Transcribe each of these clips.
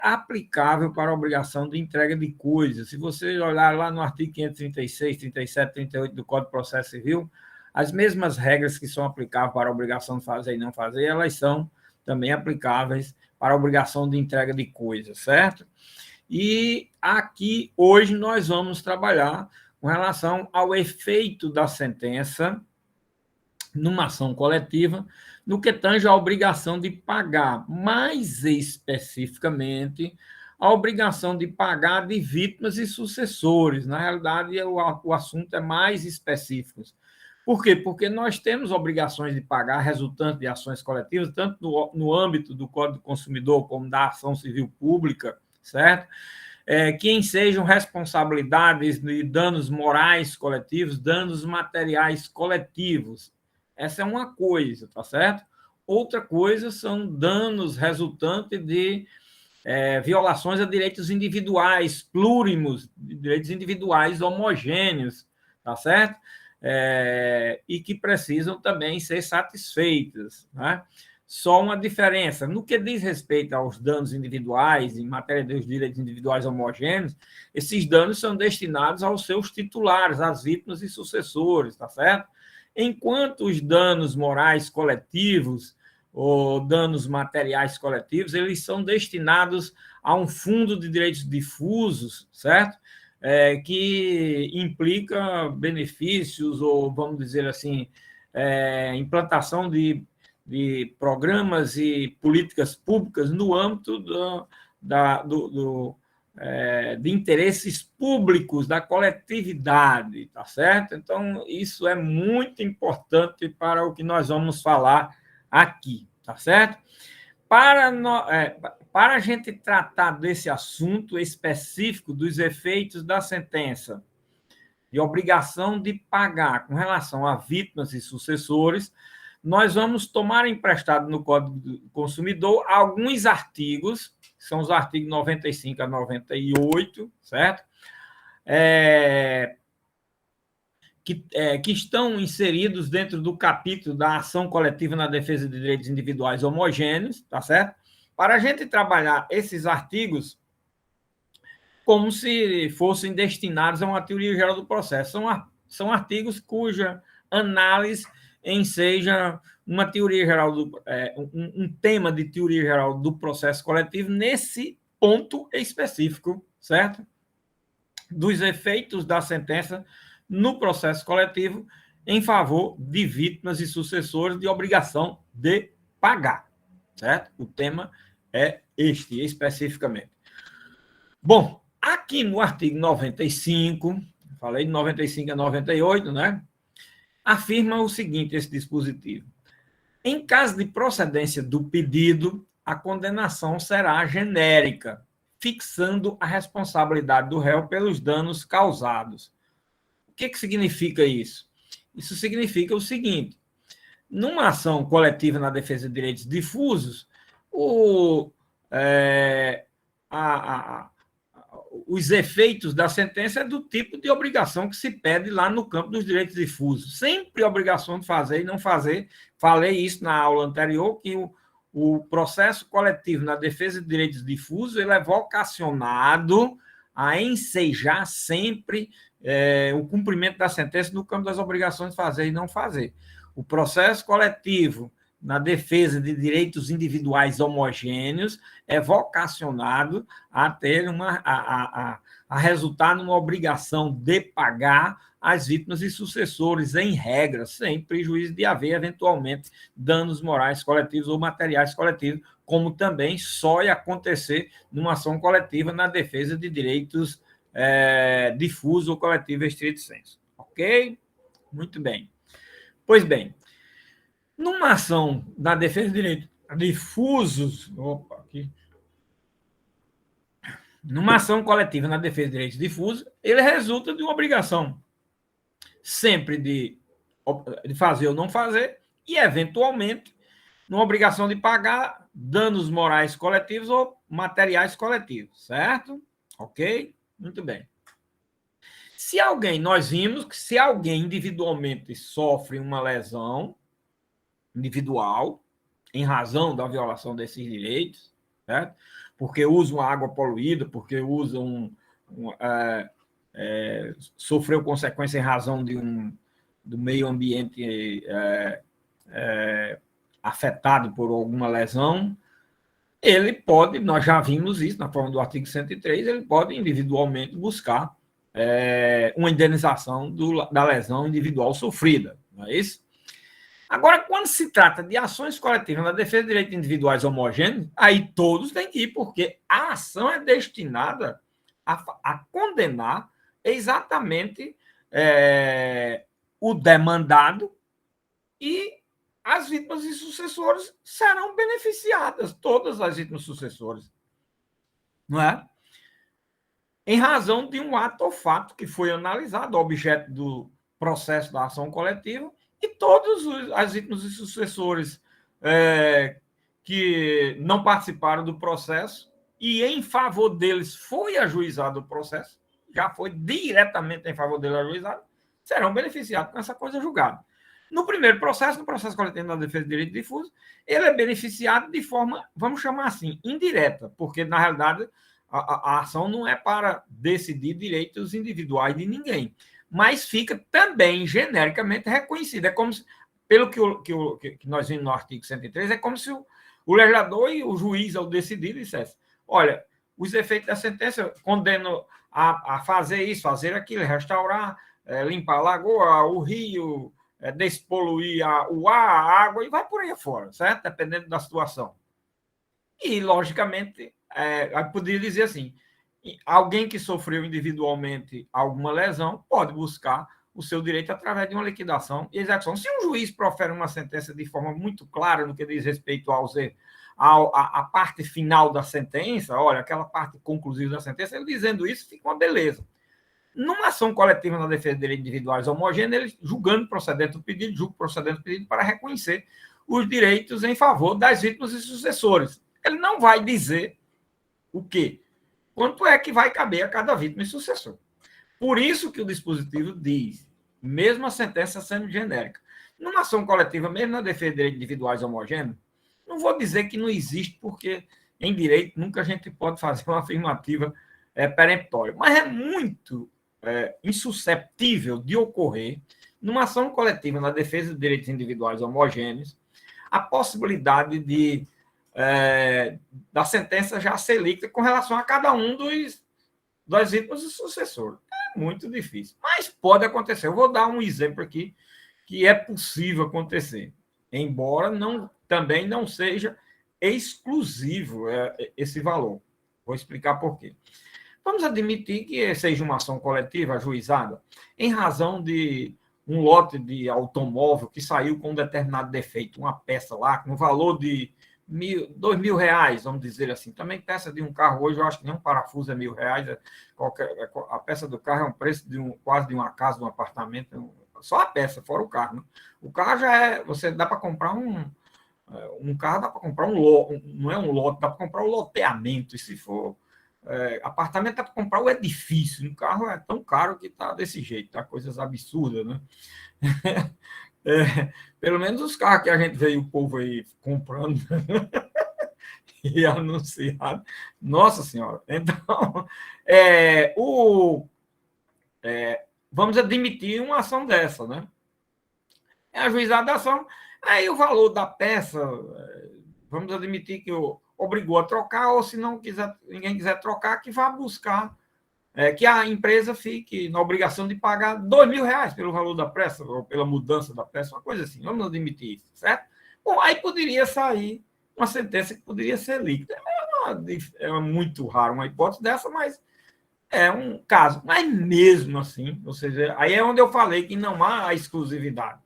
aplicável para a obrigação de entrega de coisas. Se você olhar lá no artigo 536, 37, 38 do Código de Processo Civil, as mesmas regras que são aplicáveis para a obrigação de fazer e não fazer, elas são também aplicáveis para a obrigação de entrega de coisas, certo? E aqui, hoje, nós vamos trabalhar com relação ao efeito da sentença numa ação coletiva, no que tange à obrigação de pagar, mais especificamente, a obrigação de pagar de vítimas e sucessores. Na realidade, o assunto é mais específico. Por quê? Porque nós temos obrigações de pagar resultantes de ações coletivas, tanto no âmbito do Código do Consumidor como da ação civil pública, certo? Que sejam responsabilidades de danos morais coletivos, danos materiais coletivos. Essa é uma coisa, tá certo? Outra coisa são danos resultantes de violações a direitos individuais, plúrimos, direitos individuais homogêneos, tá certo? E que precisam também ser satisfeitas, né? Só uma diferença. No que diz respeito aos danos individuais, em matéria dos direitos individuais homogêneos, esses danos são destinados aos seus titulares, às vítimas e sucessores, tá certo? Enquanto os danos morais coletivos ou danos materiais coletivos, eles são destinados a um fundo de direitos difusos, certo? Que implica benefícios ou, vamos dizer assim, implantação de programas e políticas públicas no âmbito de interesses públicos da coletividade, tá certo? Então, isso é muito importante para o que nós vamos falar aqui, tá certo? Para a gente tratar desse assunto específico dos efeitos da sentença de obrigação de pagar com relação a vítimas e sucessores, nós vamos tomar emprestado no Código do Consumidor alguns artigos, são os artigos 95 a 98, certo? Que estão inseridos dentro do capítulo da ação coletiva na defesa de direitos individuais homogêneos, tá certo? Para a gente trabalhar esses artigos como se fossem destinados a uma teoria geral do processo. São artigos cuja análise seja uma teoria geral, um tema de teoria geral do processo coletivo nesse ponto específico, certo? Dos efeitos da sentença no processo coletivo em favor de vítimas e sucessores de obrigação de pagar, certo? O tema é este, especificamente. Bom, aqui no artigo 95, falei de 95 a 98, né? Afirma o seguinte, esse dispositivo. Em caso de procedência do pedido, a condenação será genérica, fixando a responsabilidade do réu pelos danos causados. O que significa isso? Isso significa o seguinte: numa ação coletiva na defesa de direitos difusos, os efeitos da sentença é do tipo de obrigação que se pede lá no campo dos direitos difusos. Sempre obrigação de fazer e não fazer. Falei isso na aula anterior, que o processo coletivo na defesa de direitos difusos ele é vocacionado a ensejar sempre o cumprimento da sentença no campo das obrigações de fazer e não fazer. O processo coletivo na defesa de direitos individuais homogêneos é vocacionado a ter a resultar numa obrigação de pagar as vítimas e sucessores em regra, sem prejuízo de haver, eventualmente, danos morais coletivos ou materiais coletivos, como também só acontecer numa ação coletiva na defesa de direitos difusos ou coletivos estrito sensu. Ok? Muito bem. Pois bem, numa ação na defesa de direitos difusos, numa ação coletiva na defesa de direitos difusos, ele resulta de uma obrigação sempre de fazer ou não fazer e, eventualmente, numa obrigação de pagar danos morais coletivos ou materiais coletivos, certo? Ok? Muito bem. Nós vimos que se alguém individualmente sofre uma lesão individual, em razão da violação desses direitos, certo? porque usa uma água poluída, porque usa sofreu consequência em razão do meio ambiente afetado por alguma lesão, ele pode, nós já vimos isso na forma do artigo 103, ele pode individualmente buscar uma indenização da lesão individual sofrida, não é isso? Agora, quando se trata de ações coletivas na defesa de direitos individuais homogêneos, aí todos têm que ir, porque a ação é destinada a condenar exatamente o demandado, e as vítimas e sucessores serão beneficiadas, todas as vítimas e sucessores, não é? Em razão de um ato ou fato que foi analisado, objeto do processo da ação coletiva, e todos as vítimas e sucessores que não participaram do processo e em favor deles foi ajuizado o processo, já foi diretamente em favor deles ajuizado, serão beneficiados com essa coisa julgada. No primeiro processo, no processo coletivo da defesa de direito difuso, ele é beneficiado de forma, vamos chamar assim, indireta, porque, na realidade, a ação não é para decidir direitos individuais de ninguém, mas fica também genericamente reconhecida. É como se, pelo que nós vimos no artigo 103, é como se o legislador e o juiz, ao decidir, dissesse: olha, os efeitos da sentença condenam a fazer isso, fazer aquilo, restaurar, limpar a lagoa, o rio, despoluir o ar, a água, e vai por aí afora, certo? Dependendo da situação. E, logicamente, poderia dizer assim: alguém que sofreu individualmente alguma lesão pode buscar o seu direito através de uma liquidação e execução. Se um juiz profere uma sentença de forma muito clara no que diz respeito à parte final da sentença, olha, aquela parte conclusiva da sentença, ele dizendo isso, fica uma beleza. Numa ação coletiva na defesa de direitos individuais homogêneos, ele julgando procedente do pedido, julga procedente do pedido para reconhecer os direitos em favor das vítimas e sucessores. Ele não vai dizer o quê? Quanto é que vai caber a cada vítima e sucessor. Por isso que o dispositivo diz, mesmo a sentença sendo genérica, numa ação coletiva, mesmo na defesa de direitos individuais homogêneos, não vou dizer que não existe, porque em direito nunca a gente pode fazer uma afirmativa peremptória, mas é muito insusceptível de ocorrer, numa ação coletiva na defesa de direitos individuais homogêneos, a possibilidade da sentença já ser líquida com relação a cada um das vítimas e sucessores. É muito difícil, mas pode acontecer. Eu vou dar um exemplo aqui que é possível acontecer, embora também não seja exclusivo esse valor. Vou explicar por quê. Vamos admitir que seja uma ação coletiva ajuizada em razão de um lote de automóvel que saiu com um determinado defeito, uma peça lá, com valor de R$2.000, vamos dizer assim. Também peça de um carro hoje, eu acho que nem um parafuso é R$1.000. A peça do carro é um preço quase de uma casa, de um apartamento. Só a peça, fora o carro. Né? O carro já é... Você dá para comprar um carro, dá para comprar não é um lote, dá para comprar um loteamento. E se for... apartamento dá para comprar o edifício. Um carro é tão caro que está desse jeito. Tá? Coisas absurdas, né? Pelo menos os carros que a gente vê o povo aí comprando e anunciado. Nossa Senhora! Então, vamos admitir uma ação dessa, né? É ajuizada a ação, aí o valor da peça, vamos admitir que obrigou a trocar, ou se ninguém quiser trocar, que vá buscar, que a empresa fique na obrigação de pagar R$2.000 pelo valor da peça, ou pela mudança da peça, uma coisa assim, vamos admitir isso, certo? Bom, aí poderia sair uma sentença que poderia ser líquida. É muito raro uma hipótese dessa, mas é um caso. Mas mesmo assim, ou seja, aí é onde eu falei que não há a exclusividade.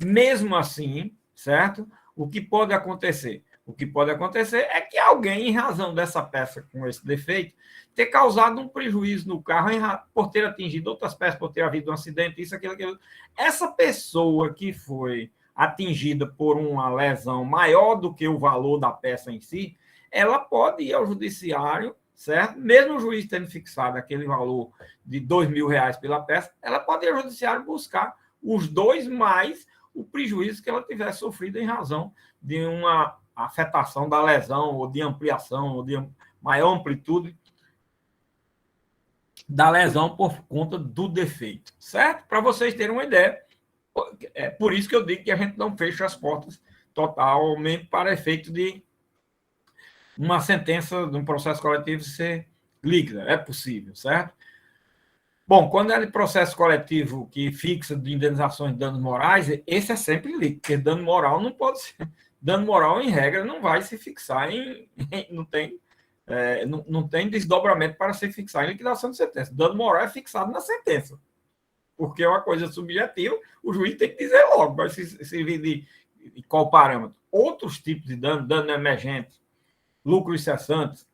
Mesmo assim, certo? O que pode acontecer? O que pode acontecer é que alguém, em razão dessa peça com esse defeito, ter causado um prejuízo no carro por ter atingido outras peças, por ter havido um acidente, isso, aquilo. Essa pessoa que foi atingida por uma lesão maior do que o valor da peça em si, ela pode ir ao judiciário, certo? Mesmo o juiz tendo fixado aquele valor de R$2.000 pela peça, ela pode ir ao judiciário buscar os dois mais o prejuízo que ela tiver sofrido em razão de uma afetação da lesão, ou de ampliação, ou de maior amplitude da lesão por conta do defeito, certo? Para vocês terem uma ideia, é por isso que eu digo que a gente não fecha as portas totalmente para efeito de uma sentença de um processo coletivo ser líquida. É possível, certo? Bom, quando é de processo coletivo que fixa de indenizações de danos morais, esse é sempre líquido, porque dano moral não pode ser. Dano moral, em regra, não vai se fixar não tem, não tem desdobramento para se fixar em liquidação de sentença. Dano moral é fixado na sentença, porque é uma coisa subjetiva, o juiz tem que dizer logo, vai servir de qual parâmetro. Outros tipos de dano emergente, lucros cessantes,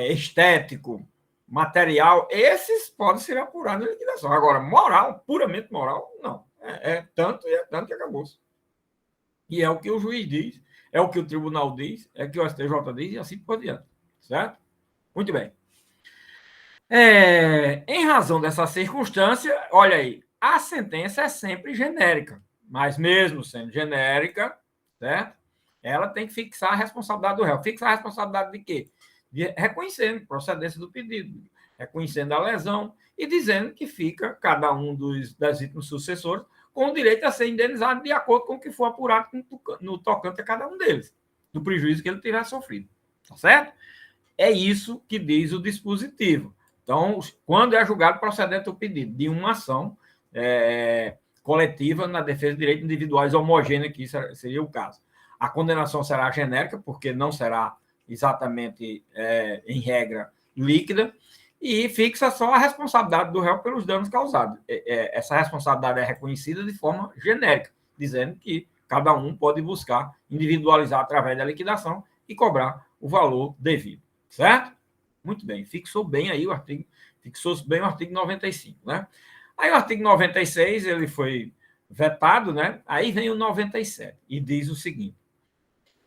estético, material, esses podem ser apurados em liquidação. Agora, moral, puramente moral, não. É tanto e acabou. E é o que o juiz diz, é o que o tribunal diz, é o que o STJ diz e assim por diante. Certo? Muito bem. Em razão dessa circunstância, olha aí, a sentença é sempre genérica, mas mesmo sendo genérica, certo? Ela tem que fixar a responsabilidade do réu. Fixar a responsabilidade de quê? Reconhecendo a procedência do pedido, reconhecendo a lesão e dizendo que fica cada um das vítimas sucessores com o direito a ser indenizado de acordo com o que for apurado no tocante a cada um deles, do prejuízo que ele tiver sofrido. Tá certo? É isso que diz o dispositivo. Então, quando é julgado procedente o pedido de uma ação coletiva na defesa de direitos individuais homogênea, que isso seria o caso. A condenação será genérica, porque não será exatamente, em regra, líquida, e fixa só a responsabilidade do réu pelos danos causados. Essa responsabilidade é reconhecida de forma genérica, dizendo que cada um pode buscar individualizar através da liquidação e cobrar o valor devido. Certo? Muito bem, fixou bem aí o artigo, fixou bem o artigo 95, né? Aí o artigo 96, ele foi vetado, né? Aí vem o 97 e diz o seguinte: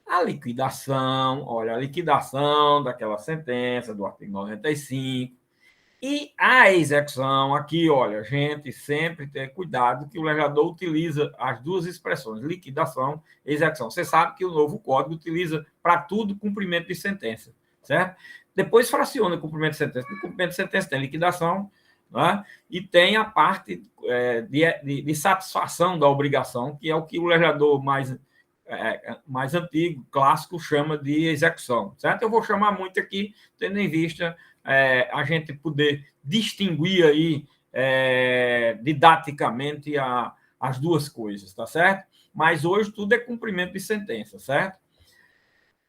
a liquidação, olha, a liquidação daquela sentença do artigo 95 e a execução, aqui, olha, gente, sempre ter cuidado que o legislador utiliza as duas expressões, liquidação e execução. Você sabe que o novo Código utiliza para tudo cumprimento de sentença, certo? Depois fraciona o cumprimento de sentença. No cumprimento de sentença tem liquidação, né? E tem a parte de satisfação da obrigação, que é o que o legislador mais antigo, clássico, chama de execução, certo? Eu vou chamar muito aqui, tendo em vista a gente poder distinguir aí didaticamente as duas coisas, tá certo? Mas hoje tudo é cumprimento de sentença, certo?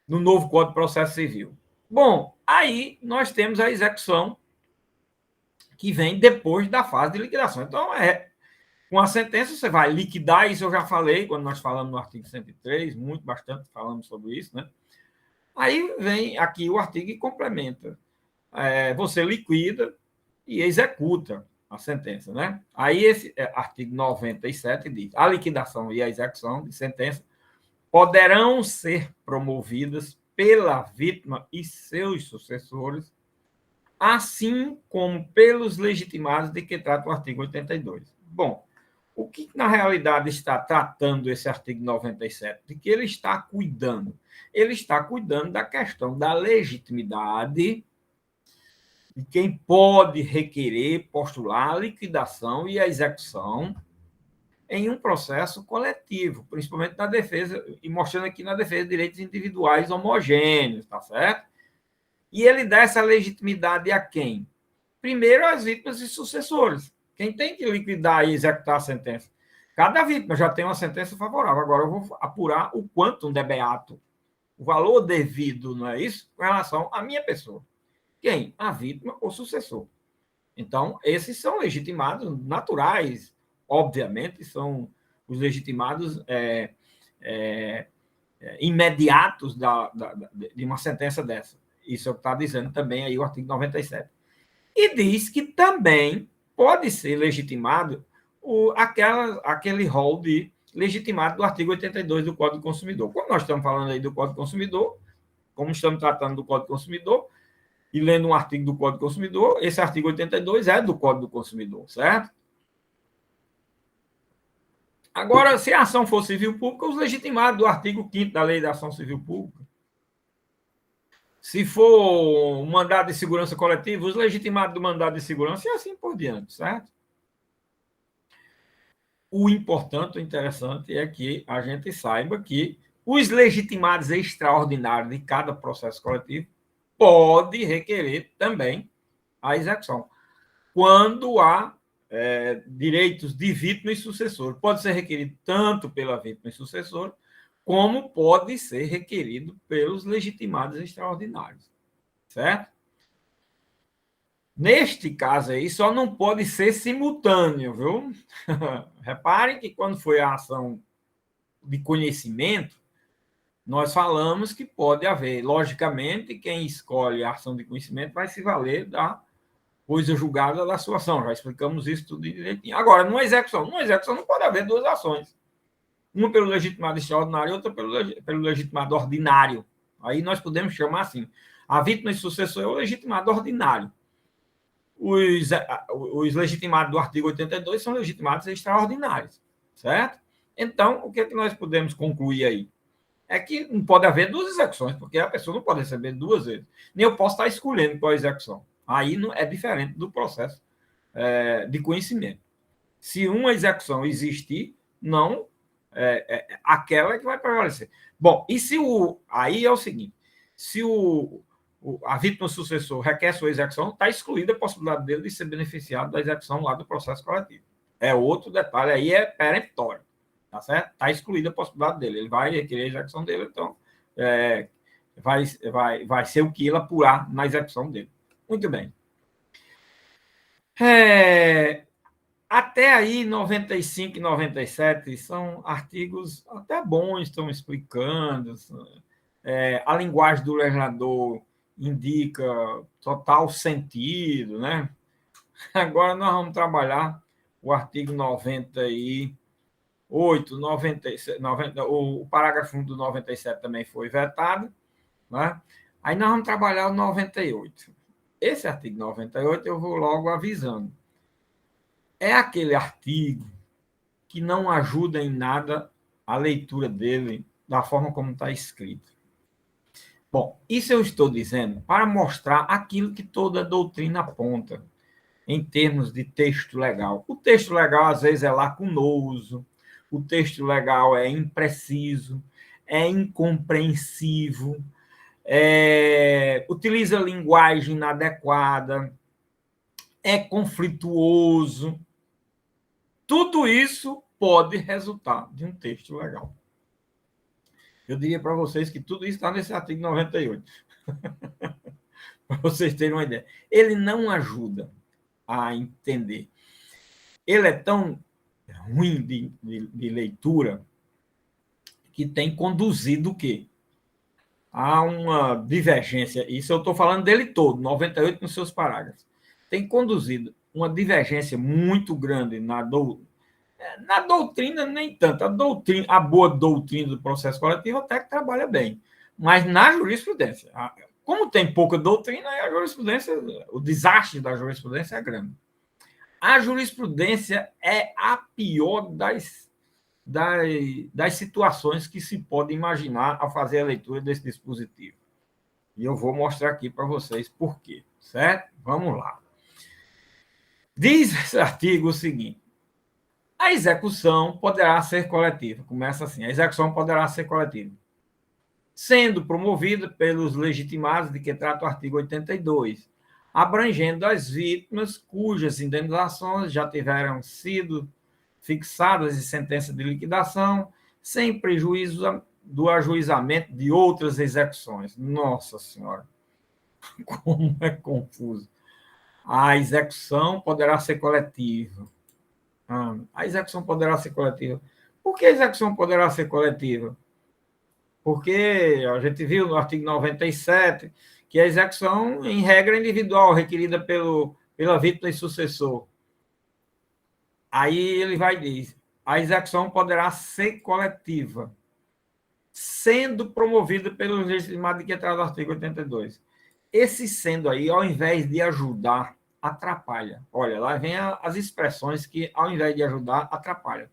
No novo Código de Processo Civil. Bom, aí nós temos a execução que vem depois da fase de liquidação. Então, com a sentença, você vai liquidar, isso eu já falei quando nós falamos no artigo 103, bastante falamos sobre isso, né? Aí vem aqui o artigo e complementa. Você liquida e executa a sentença, né? Aí esse artigo 97 diz: a liquidação e a execução de sentença poderão ser promovidas pela vítima e seus sucessores, assim como pelos legitimados de que trata o artigo 82. Bom, o que na realidade está tratando esse artigo 97? De que ele está cuidando? Ele está cuidando da questão da legitimidade de quem pode requerer, postular a liquidação e a execução em um processo coletivo, principalmente na defesa, e mostrando aqui na defesa de direitos individuais homogêneos, tá certo? E ele dá essa legitimidade a quem? Primeiro, as vítimas e sucessores. Quem tem que liquidar e executar a sentença? Cada vítima já tem uma sentença favorável. Agora eu vou apurar o quantum de beato, o valor devido, não é isso? Com relação à minha pessoa. Quem? A vítima ou sucessor. Então, esses são legitimados naturais, obviamente, são os legitimados imediatos de uma sentença dessa. Isso é o que está dizendo também aí o artigo 97. E diz que também pode ser legitimado aquele rol de legitimado do artigo 82 do Código do Consumidor. Como nós estamos falando aí do Código do Consumidor, como estamos tratando do Código do Consumidor, e lendo um artigo do Código do Consumidor, esse artigo 82 é do Código do Consumidor, certo? Agora, se a ação for civil pública, os legitimados do artigo 5º da Lei da Ação Civil Pública, Se for um mandado de segurança coletivo, os legitimados do mandado de segurança e assim por diante, certo? O importante, o interessante é que a gente saiba que os legitimados extraordinários de cada processo coletivo pode requerer também a execução. Quando há direitos de vítima e sucessor. Pode ser requerido tanto pela vítima e sucessor, como pode ser requerido pelos legitimados extraordinários. Certo? Neste caso aí, só não pode ser simultâneo, viu? Reparem que quando foi a ação de conhecimento, nós falamos que pode haver. Logicamente, quem escolhe a ação de conhecimento vai se valer da coisa julgada da sua ação. Já explicamos isso tudo direitinho. Agora, numa execução não pode haver duas ações. Uma pelo legitimado extraordinário e outra pelo legitimado ordinário. Aí nós podemos chamar assim. A vítima e sucessor é o legitimado ordinário. Os legitimados do artigo 82 são legitimados extraordinários, certo? Então, o que é que nós podemos concluir aí? É que não pode haver duas execuções, porque a pessoa não pode receber duas vezes. Nem eu posso estar escolhendo qual execução. Aí não é diferente do processo de conhecimento. Se uma execução existir, não aquela é que vai prevalecer. Bom, e se aí é o seguinte: se a vítima sucessor requer sua execução, está excluída a possibilidade dele de ser beneficiado da execução lá do processo coletivo. É outro detalhe, aí é peremptório, tá certo? Está excluída a possibilidade dele, ele vai requerer a execução dele, então vai ser o que ele apurar na execução dele. Muito bem. Até aí, 95 e 97 são artigos até bons, estão explicando. A linguagem do legislador indica total sentido, né? Agora nós vamos trabalhar o artigo 98, 97, 90, o parágrafo 1 do 97 também foi vetado, né? Aí nós vamos trabalhar o 98. Esse artigo 98 eu vou logo avisando. É aquele artigo que não ajuda em nada a leitura dele da forma como está escrito. Bom, isso eu estou dizendo para mostrar aquilo que toda doutrina aponta em termos de texto legal. O texto legal, às vezes, é lacunoso, o texto legal é impreciso, é incompreensivo, utiliza linguagem inadequada, é conflituoso. Tudo isso pode resultar de um texto legal. Eu diria para vocês que tudo isso está nesse artigo 98. Para vocês terem uma ideia. Ele não ajuda a entender. Ele é tão ruim de leitura que tem conduzido o quê? A uma divergência. Isso eu estou falando dele todo, 98 nos seus parágrafos. Tem conduzido uma divergência muito grande na doutrina, nem tanto. A boa doutrina do processo coletivo até que trabalha bem. Mas na jurisprudência, como tem pouca doutrina, a jurisprudência, o desastre da jurisprudência é grande. A jurisprudência é a pior das situações que se pode imaginar ao fazer a leitura desse dispositivo. E eu vou mostrar aqui para vocês por quê, certo? Vamos lá. Diz esse artigo o seguinte: a execução poderá ser coletiva. Começa assim: a execução poderá ser coletiva, sendo promovida pelos legitimados de que trata o artigo 82, abrangendo as vítimas cujas indenizações já tiveram sido fixadas em sentença de liquidação, sem prejuízo do ajuizamento de outras execuções. Nossa Senhora, como é confuso. A execução poderá ser coletiva. A execução poderá ser coletiva. Por que a execução poderá ser coletiva? Porque a gente viu no artigo 97 que a execução, em regra, é individual, requerida pela vítima e sucessor. Aí ele vai dizer: a execução poderá ser coletiva, sendo promovida pelo legitimado de que traz o artigo 82. Esse sendo aí, ao invés de ajudar, atrapalha. Olha, lá vem as expressões que, ao invés de ajudar, atrapalha.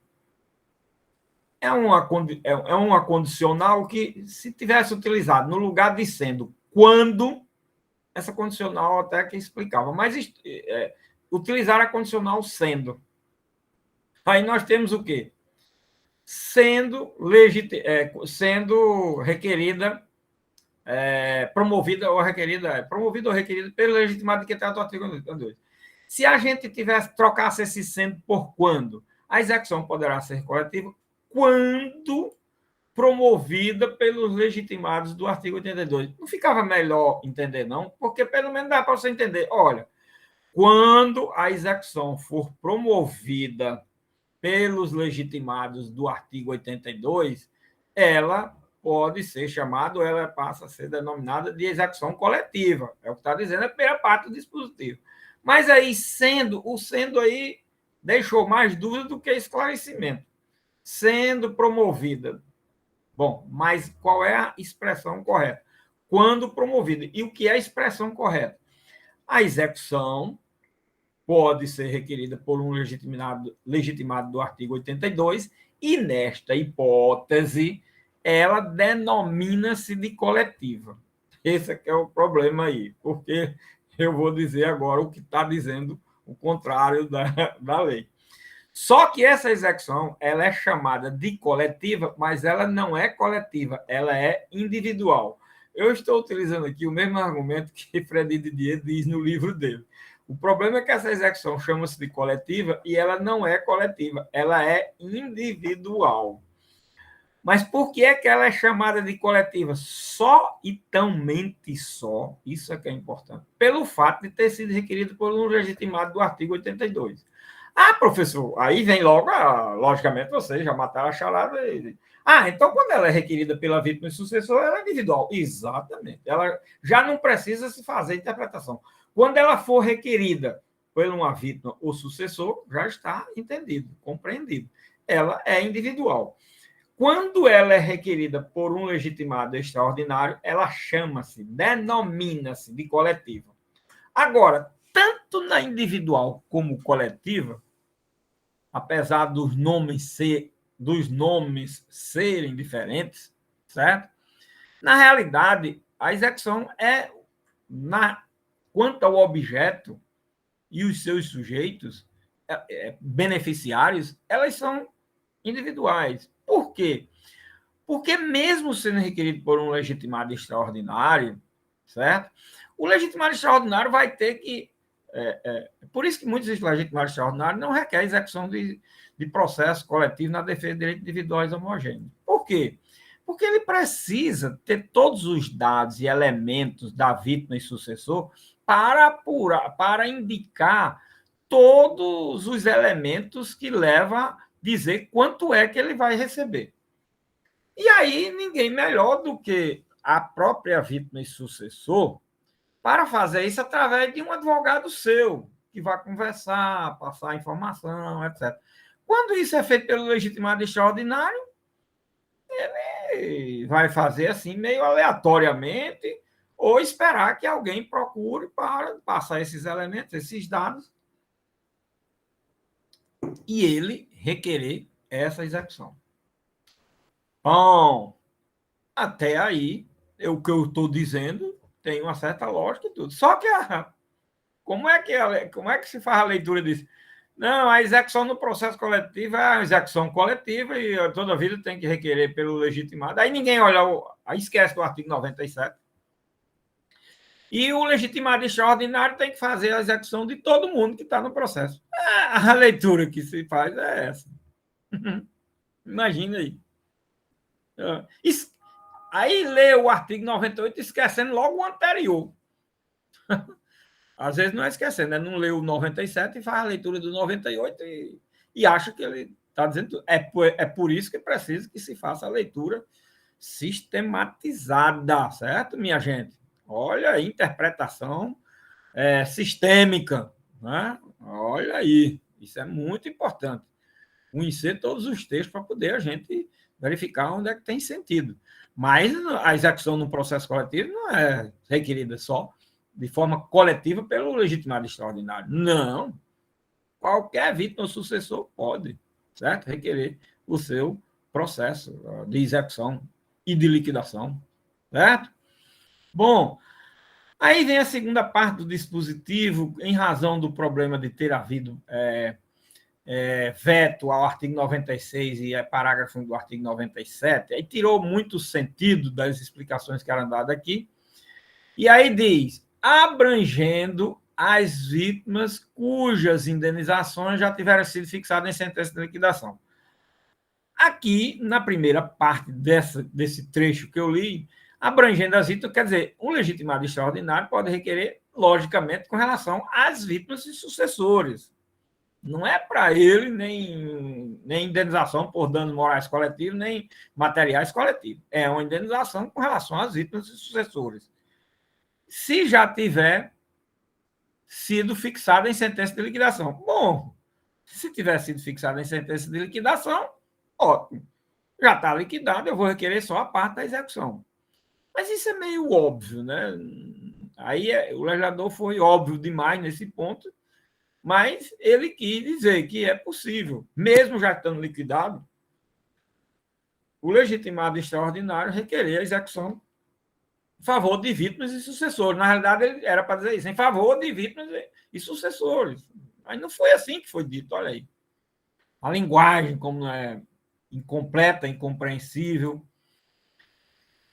É uma condicional que, se tivesse utilizado no lugar de sendo quando essa condicional até que explicava, mas utilizar a condicional sendo. Aí nós temos o quê? Sendo requerida, promovida ou requerida pelo legitimado que trata o artigo 2. Se a gente trocasse esse sendo por quando, a execução poderá ser coletiva quando promovida pelos legitimados do artigo 82. Não ficava melhor entender, não? Porque pelo menos dá para você entender. Olha, quando a execução for promovida pelos legitimados do artigo 82, ela pode ser chamada, ou ela passa a ser denominada de execução coletiva. É o que está dizendo a primeira parte do dispositivo. Mas aí, o sendo aí deixou mais dúvida do que esclarecimento. Sendo promovida. Bom, mas qual é a expressão correta? Quando promovida. E o que é a expressão correta? A execução pode ser requerida por um legitimado do artigo 82 e, nesta hipótese, ela denomina-se de coletiva. Esse é o problema aí, porque eu vou dizer agora o que está dizendo o contrário da lei. Só que essa execução ela é chamada de coletiva, mas ela não é coletiva, ela é individual. Eu estou utilizando aqui o mesmo argumento que Fred Didier diz no livro dele. O problema é que essa execução chama-se de coletiva e ela não é coletiva, ela é individual. Mas por que é que ela é chamada de coletiva? Só e tãomente só, isso é que é importante, pelo fato de ter sido requerido por um legitimado do artigo 82. Ah, professor, aí vem logo, logicamente, vocês já mataram a charada. Então quando ela é requerida pela vítima e sucessor, ela é individual. Exatamente. Ela já não precisa se fazer interpretação. Quando ela for requerida por uma vítima ou sucessor, já está entendido, compreendido. Ela é individual. Quando ela é requerida por um legitimado extraordinário, ela denomina-se de coletiva. Agora, tanto na individual como coletiva, apesar dos nomes serem diferentes, certo? Na realidade, a execução quanto ao objeto e os seus sujeitos beneficiários, elas são individuais. Por quê? Porque mesmo sendo requerido por um legitimado extraordinário, certo? O legitimado extraordinário vai ter que... por isso que muitos legitimados extraordinários não requerem execução de processo coletivo na defesa de direitos individuais homogêneos. Por quê? Porque ele precisa ter todos os dados e elementos da vítima e sucessor para indicar todos os elementos que levam a dizer quanto é que ele vai receber. E aí, ninguém melhor do que a própria vítima e sucessor para fazer isso através de um advogado seu, que vai conversar, passar informação, etc. Quando isso é feito pelo legitimado extraordinário, ele vai fazer assim, meio aleatoriamente, ou esperar que alguém procure para passar esses elementos, esses dados, e ele requerer essa execução. Bom, até aí, o que eu estou dizendo tem uma certa lógica e tudo. Só que como é que se faz a leitura disso? Não, a execução no processo coletivo é a execução coletiva e toda vida tem que requerer pelo legitimado. Aí ninguém olha, aí esquece do artigo 97. E o legitimado extraordinário tem que fazer a execução de todo mundo que está no processo. A leitura que se faz é essa. Imagina aí. Aí lê o artigo 98 esquecendo logo o anterior. Às vezes não é esquecendo, né? Não lê o 97 e faz a leitura do 98 e acha que ele está dizendo tudo. É por isso que precisa que se faça a leitura sistematizada, certo, minha gente? Olha aí, interpretação sistêmica, né? Olha aí, isso é muito importante. Conhecer todos os textos para poder a gente verificar onde é que tem sentido. Mas a execução no processo coletivo não é requerida só de forma coletiva pelo legitimado extraordinário. Não. Qualquer vítima ou sucessor pode, certo? Requerer o seu processo de execução e de liquidação, certo? Bom, aí vem a segunda parte do dispositivo, em razão do problema de ter havido veto ao artigo 96 e parágrafo do artigo 97, aí tirou muito sentido das explicações que eram dadas aqui, e aí diz, abrangendo as vítimas cujas indenizações já tiveram sido fixadas em sentença de liquidação. Aqui, na primeira parte desse trecho que eu li, abrangendo as vítimas, quer dizer, o legitimado extraordinário pode requerer, logicamente, com relação às vítimas e sucessores. Não é para ele nem indenização por danos morais coletivos, nem materiais coletivos. É uma indenização com relação às vítimas e sucessores. Se já tiver sido fixada em sentença de liquidação. Bom, se tiver sido fixada em sentença de liquidação, ótimo. Já está liquidado, eu vou requerer só a parte da execução. Mas isso é meio óbvio, né? Aí o legislador foi óbvio demais nesse ponto, mas ele quis dizer que é possível, mesmo já estando liquidado, o legitimado extraordinário requerer a execução em favor de vítimas e sucessores. Na realidade, ele era para dizer isso, em favor de vítimas e sucessores. Mas não foi assim que foi dito, olha aí. A linguagem, como é incompleta, incompreensível.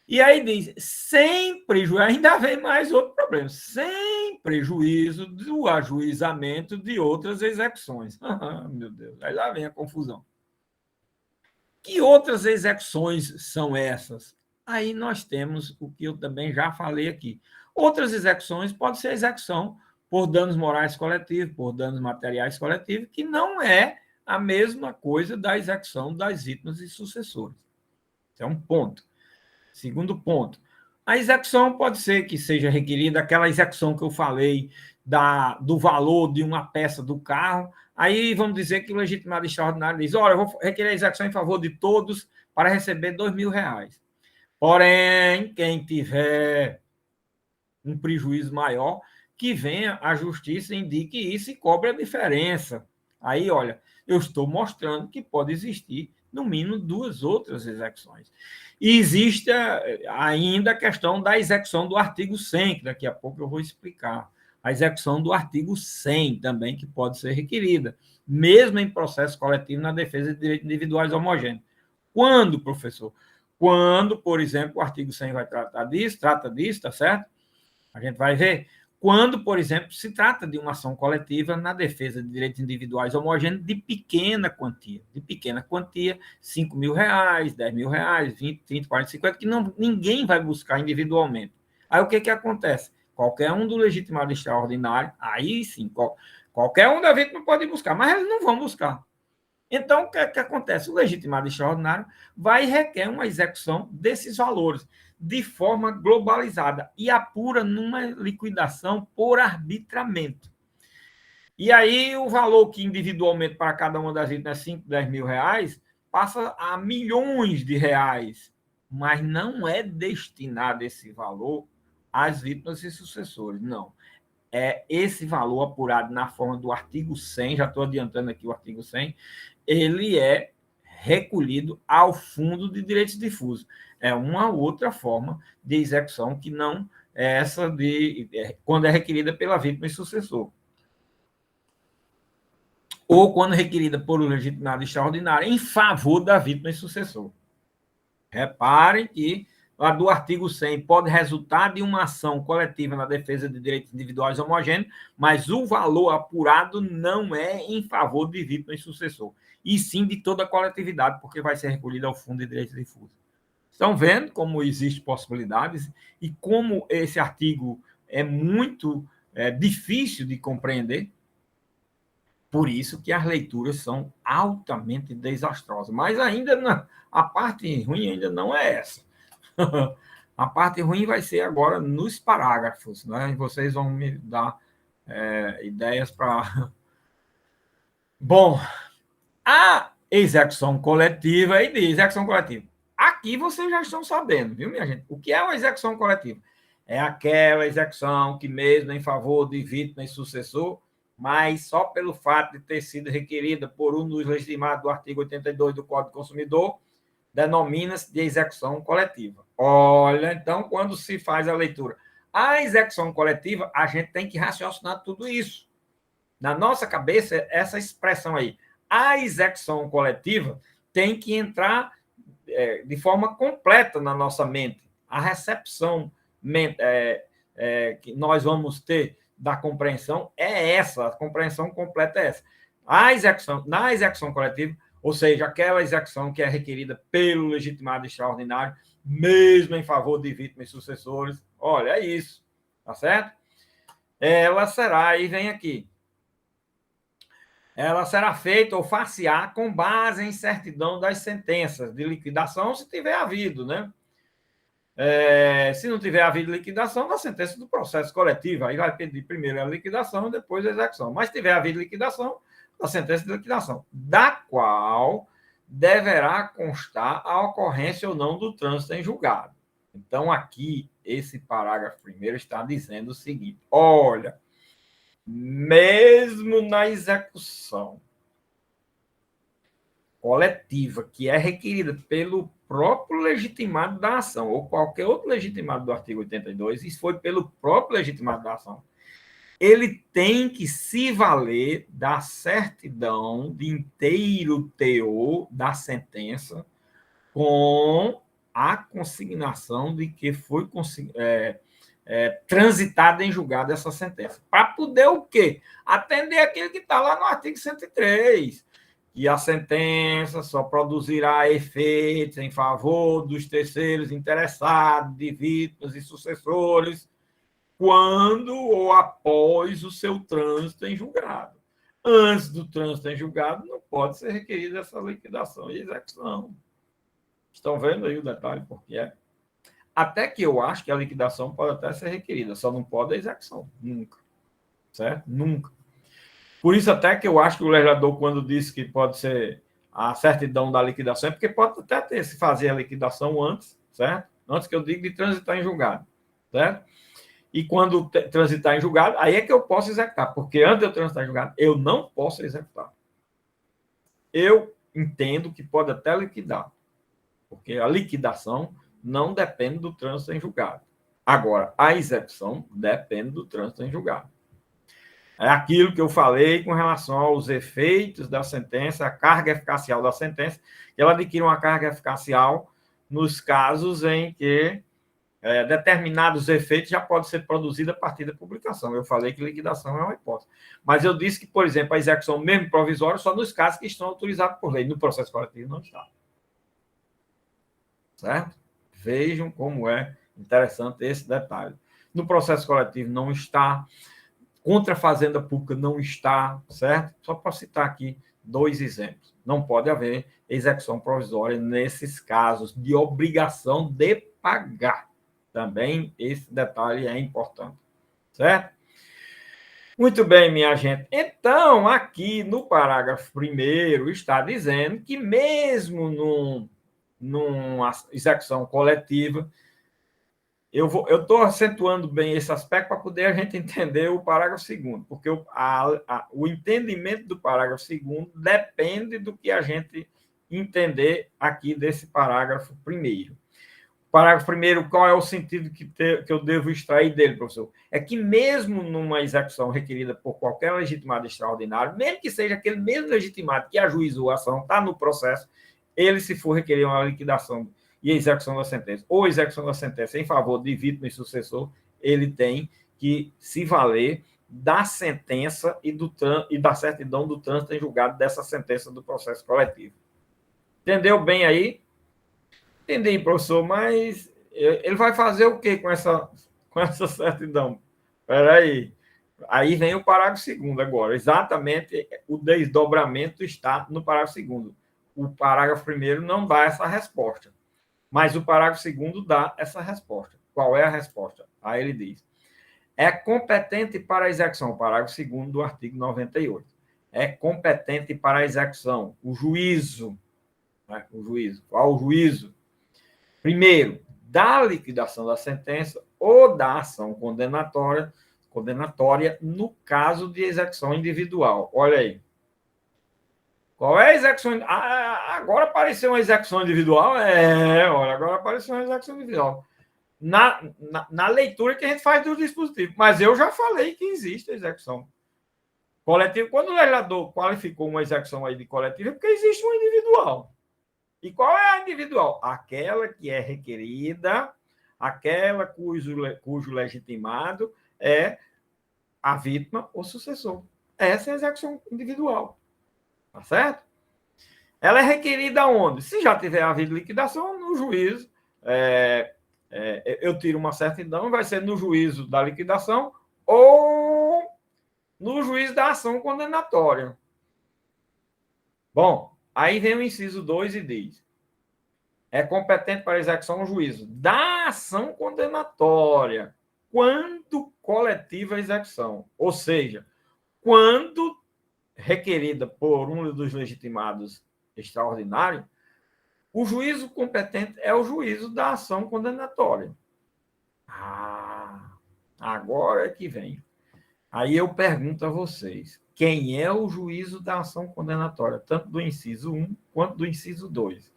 E aí diz, sem prejuízo, ainda vem mais outro problema, sem prejuízo do ajuizamento de outras execuções. Meu Deus, aí lá vem a confusão. Que outras execuções são essas? Aí nós temos o que eu também já falei aqui. Outras execuções pode ser execução por danos morais coletivos, por danos materiais coletivos, que não é a mesma coisa da execução das vítimas e sucessores. Esse é um ponto. Segundo ponto, a execução pode ser que seja requerida aquela execução que eu falei do valor de uma peça do carro. Aí vamos dizer que o legitimado extraordinário diz, olha, eu vou requerer a execução em favor de todos para receber R$ 2.000. Porém, quem tiver um prejuízo maior, que venha à justiça, indique isso e cobre a diferença. Aí, olha, eu estou mostrando que pode existir, no mínimo, duas outras execuções. E existe ainda a questão da execução do artigo 100, que daqui a pouco eu vou explicar. A execução do artigo 100 também, que pode ser requerida, mesmo em processo coletivo na defesa de direitos individuais homogêneos. Quando, professor? Quando, por exemplo, o artigo 100 vai tratar disso, trata disso, tá certo? A gente vai ver. Quando, por exemplo, se trata de uma ação coletiva na defesa de direitos individuais homogêneos de pequena quantia, R$ 5.000, R$ 10.000, 20, 30, 40, 50, que ninguém vai buscar individualmente. Aí o que acontece? Qualquer um do legitimado extraordinário, aí sim, qualquer um da vítima pode buscar, mas eles não vão buscar. Então, o que acontece? O legitimado extraordinário vai e requer uma execução desses valores de forma globalizada e apura numa liquidação por arbitramento. E aí, o valor que individualmente para cada uma das vítimas é 5, 10 mil reais, passa a milhões de reais, mas não é destinado esse valor às vítimas e sucessores, não. É esse valor apurado na forma do artigo 100, já estou adiantando aqui o artigo 100, ele é recolhido ao Fundo de Direitos Difusos. É uma outra forma de execução que não é essa quando é requerida pela vítima e sucessor. Ou quando requerida por um legitimado extraordinário em favor da vítima e sucessor. Reparem que a do artigo 100 pode resultar de uma ação coletiva na defesa de direitos individuais homogêneos, mas o valor apurado não é em favor de vítima e sucessor, e sim de toda a coletividade, porque vai ser recolhido ao Fundo de Direitos Difusos. Estão vendo como existem possibilidades e como esse artigo é muito difícil de compreender? Por isso que as leituras são altamente desastrosas. Mas ainda a parte ruim ainda não é essa. A parte ruim vai ser agora nos parágrafos, né? E vocês vão me dar ideias para... Bom, a execução coletiva, aí diz execução coletiva. Aqui vocês já estão sabendo, viu, minha gente? O que é uma execução coletiva? É aquela execução que, mesmo em favor de vítima e sucessor, mas só pelo fato de ter sido requerida por um dos legitimados do artigo 82 do Código do Consumidor, denomina-se de execução coletiva. Olha, então, quando se faz a leitura, a execução coletiva, a gente tem que raciocinar tudo isso. Na nossa cabeça, essa expressão aí, a execução coletiva, tem que entrar de forma completa na nossa mente. A recepção que nós vamos ter da compreensão é essa, a compreensão completa é essa. Na execução coletiva, ou seja, aquela execução que é requerida pelo legitimado extraordinário, mesmo em favor de vítimas e sucessores, olha, é isso, tá certo? Ela será, aí vem aqui, ela será feita ou far-se-á com base em certidão das sentenças de liquidação, se tiver havido, né? Se não tiver havido liquidação, da sentença do processo coletivo, aí vai pedir primeiro a liquidação e depois a execução. Mas se tiver havido liquidação, a sentença de liquidação, da qual deverá constar a ocorrência ou não do trânsito em julgado. Então, aqui, esse parágrafo primeiro está dizendo o seguinte: olha, mesmo na execução coletiva, que é requerida pelo próprio legitimado da ação, ou qualquer outro legitimado do artigo 82, isso foi pelo próprio legitimado da ação, ele tem que se valer da certidão de inteiro teor da sentença com a consignação de que foi transitada em julgado essa sentença. Para poder o quê? Atender aquilo que está lá no artigo 103, e a sentença só produzirá efeitos em favor dos terceiros interessados, de vítimas e sucessores, quando ou após o seu trânsito em julgado. Antes do trânsito em julgado, não pode ser requerida essa liquidação e execução. Estão vendo aí o detalhe por que é? Até que eu acho que a liquidação pode até ser requerida, só não pode a execução, nunca. Certo? Nunca. Por isso, até que eu acho que o legislador, quando disse que pode ser a certidão da liquidação, é porque pode até ter se fazer a liquidação antes, certo? Antes que eu diga de transitar em julgado, certo? E quando transitar em julgado, aí é que eu posso executar, porque antes de eu transitar em julgado, eu não posso executar. Eu entendo que pode até liquidar, porque a liquidação não depende do trânsito em julgado. Agora, a execução depende do trânsito em julgado. É aquilo que eu falei com relação aos efeitos da sentença, a carga eficacial da sentença, que ela adquire uma carga eficacial nos casos em que determinados efeitos já podem ser produzidos a partir da publicação. Eu falei que liquidação é uma hipótese. Mas eu disse que, por exemplo, a execução mesmo provisória só nos casos que estão autorizados por lei. No processo coletivo não está. Certo? Vejam como é interessante esse detalhe. No processo coletivo não está, contra a fazenda pública não está, certo? Só para citar aqui 2 exemplos. Não pode haver execução provisória nesses casos de obrigação de pagar. Também esse detalhe é importante, certo? Muito bem, minha gente. Então, aqui no parágrafo 1º está dizendo que mesmo numa execução coletiva, eu estou acentuando bem esse aspecto para poder a gente entender o parágrafo 2º, porque o entendimento do parágrafo 2º depende do que a gente entender aqui desse parágrafo 1º. Parágrafo 1º, qual é o sentido que eu devo extrair dele, professor? É que mesmo numa execução requerida por qualquer legitimado extraordinário, mesmo que seja aquele mesmo legitimado que ajuizou a ação, está no processo, ele, se for requerer uma liquidação e execução da sentença, ou execução da sentença em favor de vítima e sucessor, ele tem que se valer da sentença e da certidão do trânsito em julgado dessa sentença do processo coletivo. Entendeu bem aí? Entendi, professor, mas ele vai fazer o quê com essa certidão? Espera aí. Aí vem o parágrafo 2º agora. Exatamente o desdobramento está no parágrafo 2º. O parágrafo 1º não dá essa resposta, mas o parágrafo 2º dá essa resposta. Qual é a resposta? Aí ele diz: é competente para a execução, o parágrafo 2º do artigo 98. É competente para a execução o juízo. Né? O juízo. Qual o juízo? Primeiro, da liquidação da sentença ou da ação condenatória no caso de execução individual. Olha aí. Qual é a execução? Agora apareceu uma execução individual? Olha, agora apareceu uma execução individual. Na leitura que a gente faz do dispositivo. Mas eu já falei que existe a execução coletiva. Quando o legislador qualificou uma execução aí de coletiva, é porque existe uma individual. E qual é a individual? Aquela que é requerida, aquela cujo legitimado é a vítima ou sucessor. Essa é a execução individual. Tá certo? Ela é requerida onde? Se já tiver havido liquidação, no juízo, eu tiro uma certidão, vai ser no juízo da liquidação ou no juízo da ação condenatória. Bom, aí vem o inciso 2 e diz: é competente para execução o juízo da ação condenatória quando coletiva a execução, ou seja, quando requerida por um dos legitimados extraordinário, o juízo competente é o juízo da ação condenatória. Agora é que vem. Aí eu pergunto a vocês, quem é o juízo da ação condenatória, tanto do inciso 1 quanto do inciso 2?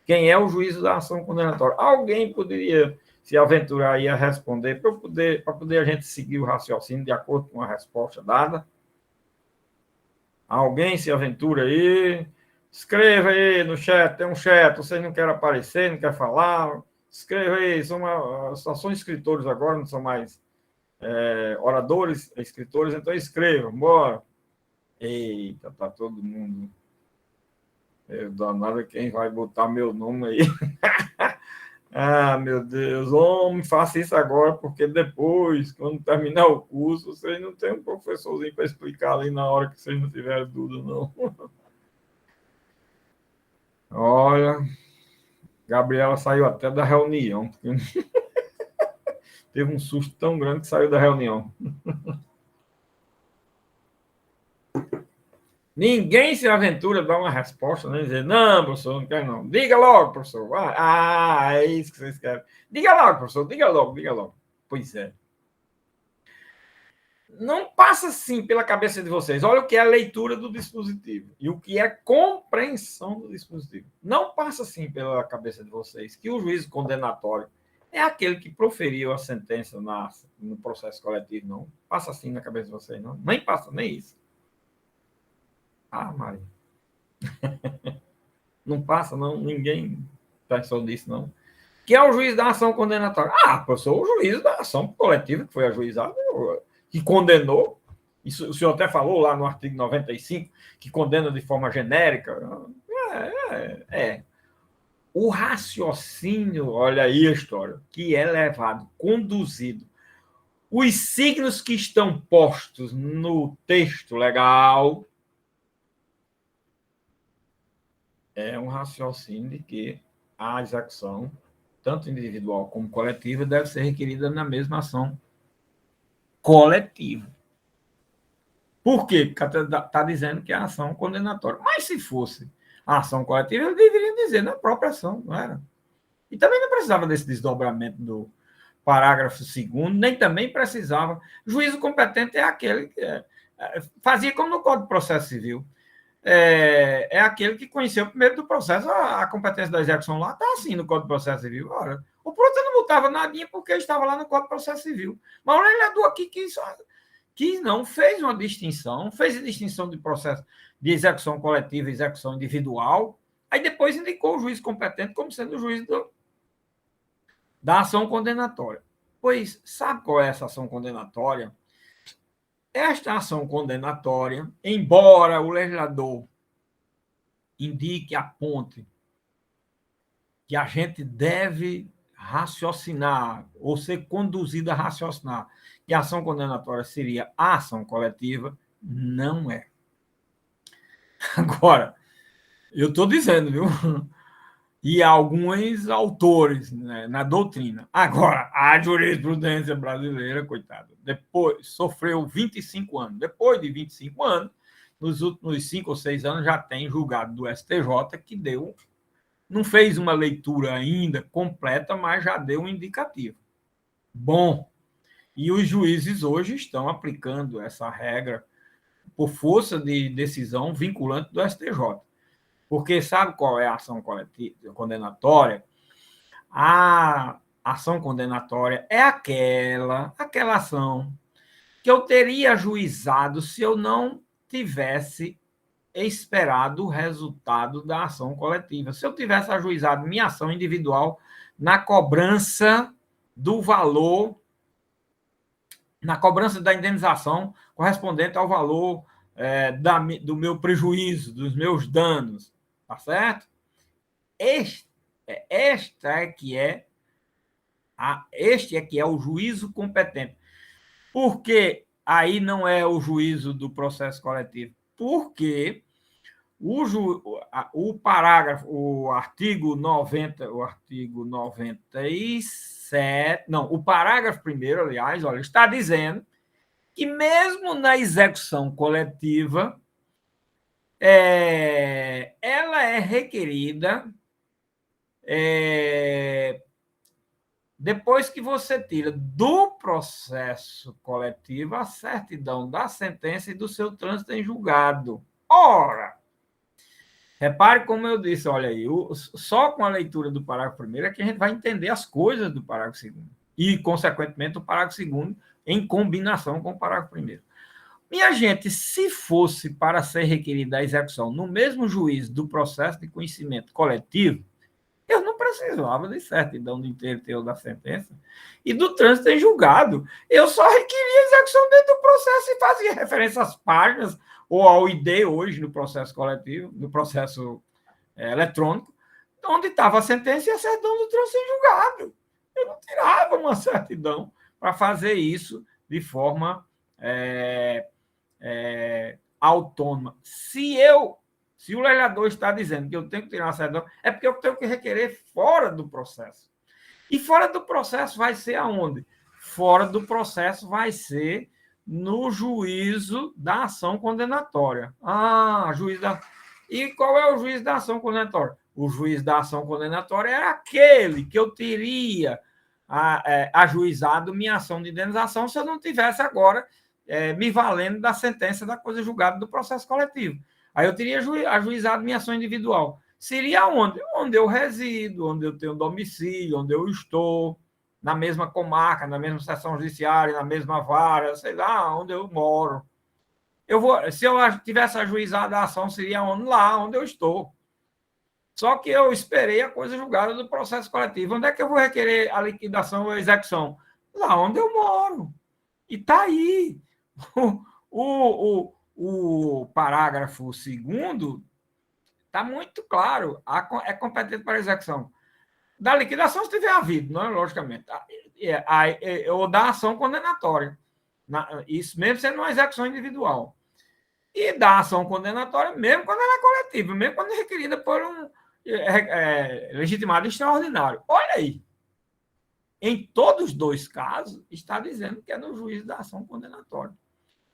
Quem é o juízo da ação condenatória? Alguém poderia se aventurar aí a responder para poder a gente seguir o raciocínio de acordo com a resposta dada? Alguém se aventura aí? Escreva aí no chat, tem um chat, vocês não querem aparecer, não querem falar, escreva aí, só são escritores agora, não são mais oradores, escritores, então escrevam, bora. Eita, tá todo mundo. Eu danado quem vai botar meu nome aí. Meu Deus, homem, faça isso agora, porque depois, quando terminar o curso, vocês não tem um professorzinho para explicar ali na hora que vocês não tiverem dúvida, não. Olha, Gabriela saiu até da reunião. Teve um susto tão grande que saiu da reunião. Ninguém se aventura a dar uma resposta, nem dizer, não, professor, não quero não. Diga logo, professor. É isso que vocês querem. Diga logo, professor, diga logo, diga logo. Pois é. Não passa assim pela cabeça de vocês. Olha o que é a leitura do dispositivo e o que é compreensão do dispositivo. Não passa assim pela cabeça de vocês que o juízo condenatório é aquele que proferiu a sentença no processo coletivo, não. Passa assim na cabeça de vocês, não. Nem passa, nem isso. Maria. Não passa, não. Ninguém pensou nisso, não. Que é o juiz da ação condenatória. Professor, o juiz da ação coletiva que foi ajuizado, que condenou. Isso, o senhor até falou lá no artigo 95, que condena de forma genérica. O raciocínio, olha aí a história, que é levado, conduzido. Os signos que estão postos no texto legal é um raciocínio de que a execução, tanto individual como coletiva, deve ser requerida na mesma ação coletiva. Por quê? Porque está dizendo que é a ação condenatória. Mas se fosse a ação coletiva, ele deveria dizer na própria ação, não era? E também não precisava desse desdobramento do parágrafo 2º, nem também precisava. Juízo competente é aquele que fazia como no Código de Processo Civil. É aquele que conheceu primeiro do processo. A competência da execução lá está assim no Código de Processo Civil. Ora, o produtor não botava nadinha porque estava lá no Código de Processo Civil. Mas o legislador aqui que não fez uma distinção, fez a distinção de processo de execução coletiva e execução individual, aí depois indicou o juiz competente como sendo o juiz da ação condenatória. Pois, sabe qual é essa ação condenatória? Esta ação condenatória, embora o legislador indique, aponte que a gente deve raciocinar ou ser conduzido a raciocinar que a ação condenatória seria a ação coletiva, não é. Agora, eu estou dizendo, viu? E alguns autores, né, na doutrina. Agora, a jurisprudência brasileira, coitado, depois sofreu 25 anos. Depois de 25 anos, nos últimos 5 ou 6 anos, já tem julgado do STJ que não fez uma leitura ainda completa, mas já deu um indicativo. Bom, e os juízes hoje estão aplicando essa regra por força de decisão vinculante do STJ. Porque sabe qual é a ação coletiva, condenatória? A ação condenatória é aquela ação que eu teria ajuizado se eu não tivesse esperado o resultado da ação coletiva. Se eu tivesse ajuizado minha ação individual na cobrança do valor, na cobrança da indenização correspondente ao valor do meu prejuízo, dos meus danos, tá certo? Esta é que é este é que é o juízo competente. Por que aí não é o juízo do processo coletivo? Porque o parágrafo, o artigo 97, não, o parágrafo primeiro, aliás, olha, está dizendo que mesmo na execução coletiva, ela é requerida depois que você tira do processo coletivo a certidão da sentença e do seu trânsito em julgado. Ora, repare como eu disse, olha aí, só com a leitura do parágrafo primeiro é que a gente vai entender as coisas do parágrafo segundo e, consequentemente, o parágrafo segundo em combinação com o parágrafo primeiro. Minha gente, se fosse para ser requerida a execução no mesmo juízo do processo de conhecimento coletivo, eu não precisava de certidão de inteiro da sentença e do trânsito em julgado. Eu só requeria a execução dentro do processo e fazia referência às páginas ou ao ID hoje no processo coletivo, no processo eletrônico, onde estava a sentença e a certidão do trânsito em julgado. Eu não tirava uma certidão para fazer isso de forma autônoma. Se o legislador está dizendo que eu tenho que tirar uma certidão, é porque eu tenho que requerer fora do processo. E fora do processo vai ser aonde? Fora do processo vai ser no juízo da ação condenatória. E qual é o juízo da ação condenatória? O juiz da ação condenatória era aquele que eu teria ajuizado minha ação de indenização se eu não tivesse agora me valendo da sentença da coisa julgada do processo coletivo. Aí eu teria ajuizado minha ação individual. Seria onde? Onde eu resido, onde eu tenho domicílio, onde eu estou, na mesma comarca, na mesma seção judiciária, na mesma vara, sei lá, onde eu moro. Se eu tivesse ajuizado a ação, seria lá onde eu estou. Só que eu esperei a coisa julgada do processo coletivo. Onde é que eu vou requerer a liquidação ou a execução? Lá onde eu moro. E está aí. O parágrafo 2º está muito claro. É competente para execução. Da liquidação, se tiver havido, não é? Logicamente. Ou da ação condenatória. Isso mesmo sendo uma execução individual. E da ação condenatória, mesmo quando ela é coletiva, mesmo quando é requerida por um legitimado extraordinário. Olha aí. Em todos os dois casos, está dizendo que é no juízo da ação condenatória.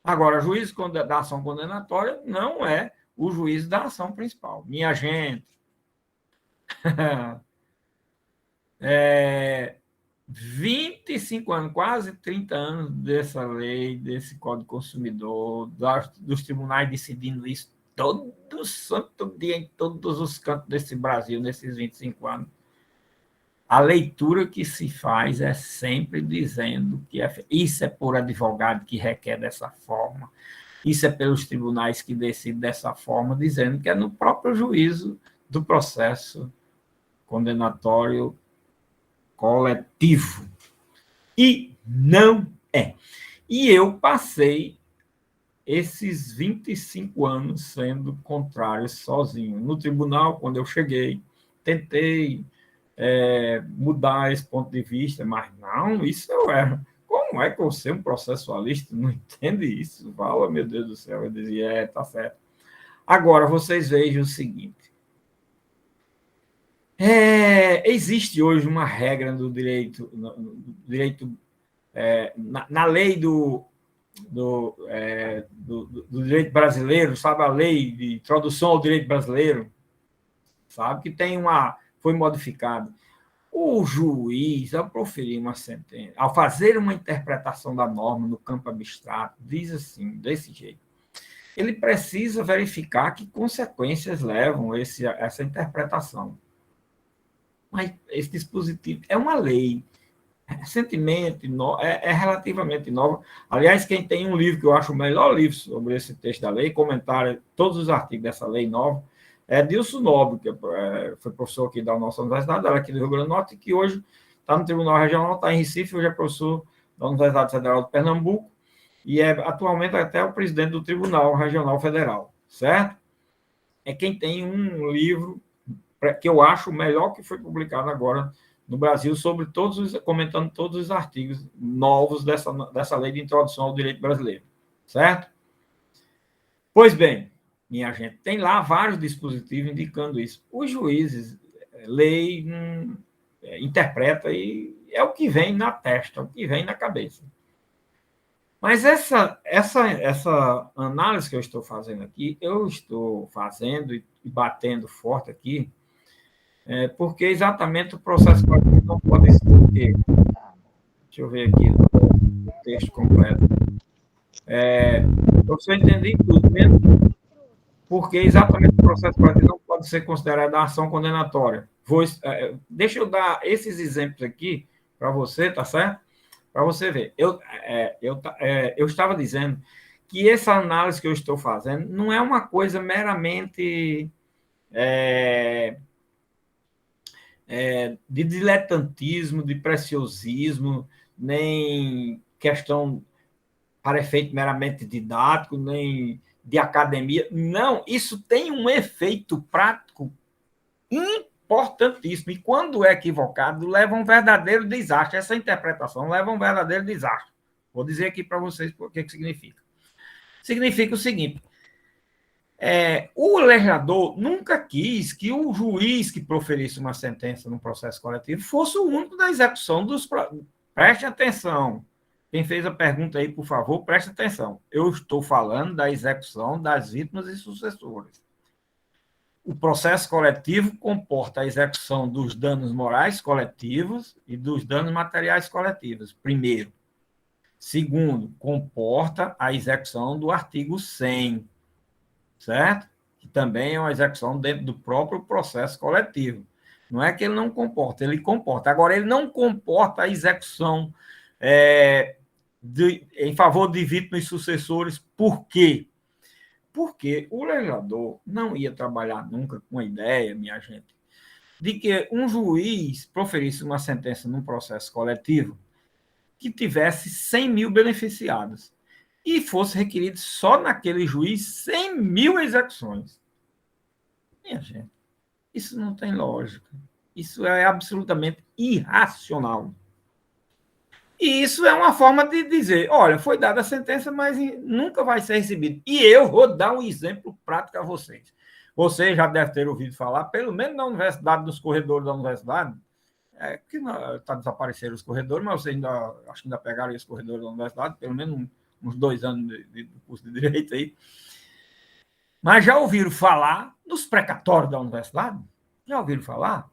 Agora, o juízo da ação condenatória não é o juízo da ação principal. Minha gente, 25 anos, quase 30 anos dessa lei, desse Código Consumidor, dos tribunais decidindo isso todo santo dia, em todos os cantos desse Brasil, nesses 25 anos. A leitura que se faz é sempre dizendo que isso é por advogado que requer dessa forma, isso é pelos tribunais que decidem dessa forma, dizendo que é no próprio juízo do processo condenatório coletivo. E não é. E eu passei esses 25 anos sendo contrário sozinho. No tribunal, quando eu cheguei, tentei mudar esse ponto de vista, mas não, isso eu era. Como é que você, um processualista, não entende isso? Fala, meu Deus do céu. Eu dizia, tá certo. Agora, vocês vejam o seguinte. Existe hoje uma regra do direito, na lei do direito brasileiro, sabe, a lei de introdução ao direito brasileiro, sabe, que foi modificado. O juiz, ao proferir uma sentença, ao fazer uma interpretação da norma no campo abstrato, diz assim, desse jeito: ele precisa verificar que consequências levam essa interpretação. Mas esse dispositivo é uma lei, recentemente, relativamente nova. Aliás, quem tem um livro que eu acho o melhor livro sobre esse texto da lei, comentário todos os artigos dessa lei nova, é Dilson Nobre, que foi professor aqui da nossa universidade, ela é aqui do Rio Grande do Norte, que hoje está no Tribunal Regional, está em Recife, hoje é professor da Universidade Federal de Pernambuco, e é atualmente até o presidente do Tribunal Regional Federal, certo? É quem tem um livro que eu acho o melhor que foi publicado agora no Brasil, sobre comentando todos os artigos novos dessa lei de introdução ao direito brasileiro, certo? Pois bem, minha gente, tem lá vários dispositivos indicando isso. Os juízes leem, interpreta e é o que vem na testa, é o que vem na cabeça. Mas essa análise que eu estou fazendo aqui, eu estou fazendo e batendo forte aqui, porque exatamente o processo não pode ser o quê? Deixa eu ver aqui o texto completo. Você entende tudo, mesmo porque exatamente o processo não pode ser considerado ação condenatória. Deixa eu dar esses exemplos aqui para você, tá certo? Para você ver. Eu estava dizendo que essa análise que eu estou fazendo não é uma coisa meramente de diletantismo, de preciosismo, nem questão para efeito meramente didático, nem de academia. Não, isso tem um efeito prático importantíssimo. E quando é equivocado, leva a um verdadeiro desastre. Essa interpretação leva a um verdadeiro desastre. Vou dizer aqui para vocês o que significa. Significa o seguinte: o legislador nunca quis que o juiz que proferisse uma sentença num processo coletivo fosse o único da execução dos. Preste atenção. Quem fez a pergunta aí, por favor, preste atenção. Eu estou falando da execução das vítimas e sucessores. O processo coletivo comporta a execução dos danos morais coletivos e dos danos materiais coletivos, primeiro. Segundo, comporta a execução do artigo 100, certo? Que também é uma execução dentro do próprio processo coletivo. Não é que ele não comporta, ele comporta. Agora, ele não comporta a execução em favor de vítimas e sucessores. Por quê? Porque o legislador não ia trabalhar nunca com a ideia, minha gente, de que um juiz proferisse uma sentença num processo coletivo que tivesse 100 mil beneficiados e fosse requerido só naquele juiz 100 mil execuções. Minha gente, isso não tem lógica. Isso é absolutamente irracional. E isso é uma forma de dizer, olha, foi dada a sentença, mas nunca vai ser recebido. E eu vou dar um exemplo prático a vocês. Vocês já devem ter ouvido falar, pelo menos na universidade, nos corredores da universidade, que está desapareceram os corredores, mas vocês acho que ainda pegaram esse corredor da universidade, pelo menos uns 2 anos de curso de Direito aí. Mas já ouviram falar dos precatórios da universidade? Já ouviram falar?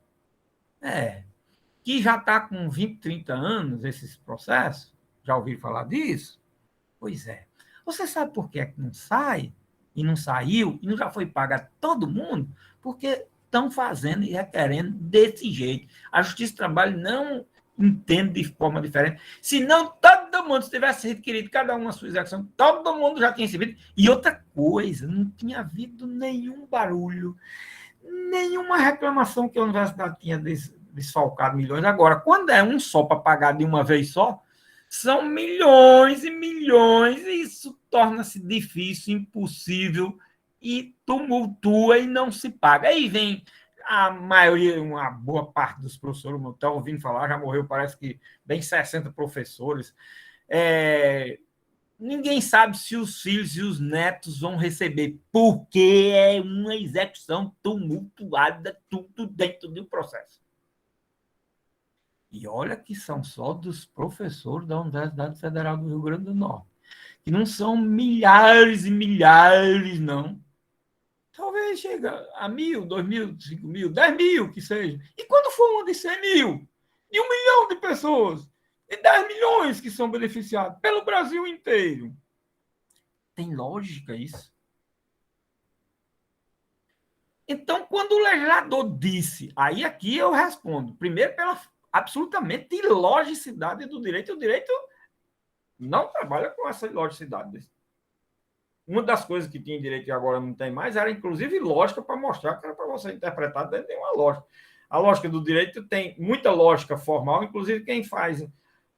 Que já está com 20, 30 anos esses processos? Já ouviram falar disso? Pois é. Você sabe por que não sai? E não saiu? E não já foi pago a todo mundo? Porque estão fazendo e requerendo desse jeito. A Justiça do Trabalho não entende de forma diferente. Se não, todo mundo, se tivesse requerido cada uma a sua execução, todo mundo já tinha recebido. E outra coisa, não tinha havido nenhum barulho, nenhuma reclamação que a universidade tinha desfalcado milhões. Agora, quando é um só para pagar de uma vez só, são milhões e milhões, e isso torna-se difícil, impossível, e tumultua e não se paga. Aí vem a maioria, uma boa parte dos professores, não estão ouvindo falar, já morreu, parece que bem 60 professores. Ninguém sabe se os filhos e os netos vão receber, porque é uma execução tumultuada, tudo dentro do processo. E olha que são só dos professores da Universidade Federal do Rio Grande do Norte, que não são milhares e milhares, não. Talvez chegue a 1.000, 2.000, 5.000, 10.000, que seja. E quando for uma de 100.000, de 1 milhão de pessoas, de 10 milhões que são beneficiados pelo Brasil inteiro? Tem lógica isso? Então, quando o legislador disse, aí aqui eu respondo, primeiro pela absolutamente ilogicidade do direito, o direito não trabalha com essa ilogicidade. Uma das coisas que tinha direito e agora não tem mais era, inclusive, lógica para mostrar que era para você interpretar dentro de uma lógica. A lógica do direito tem muita lógica formal, inclusive quem faz,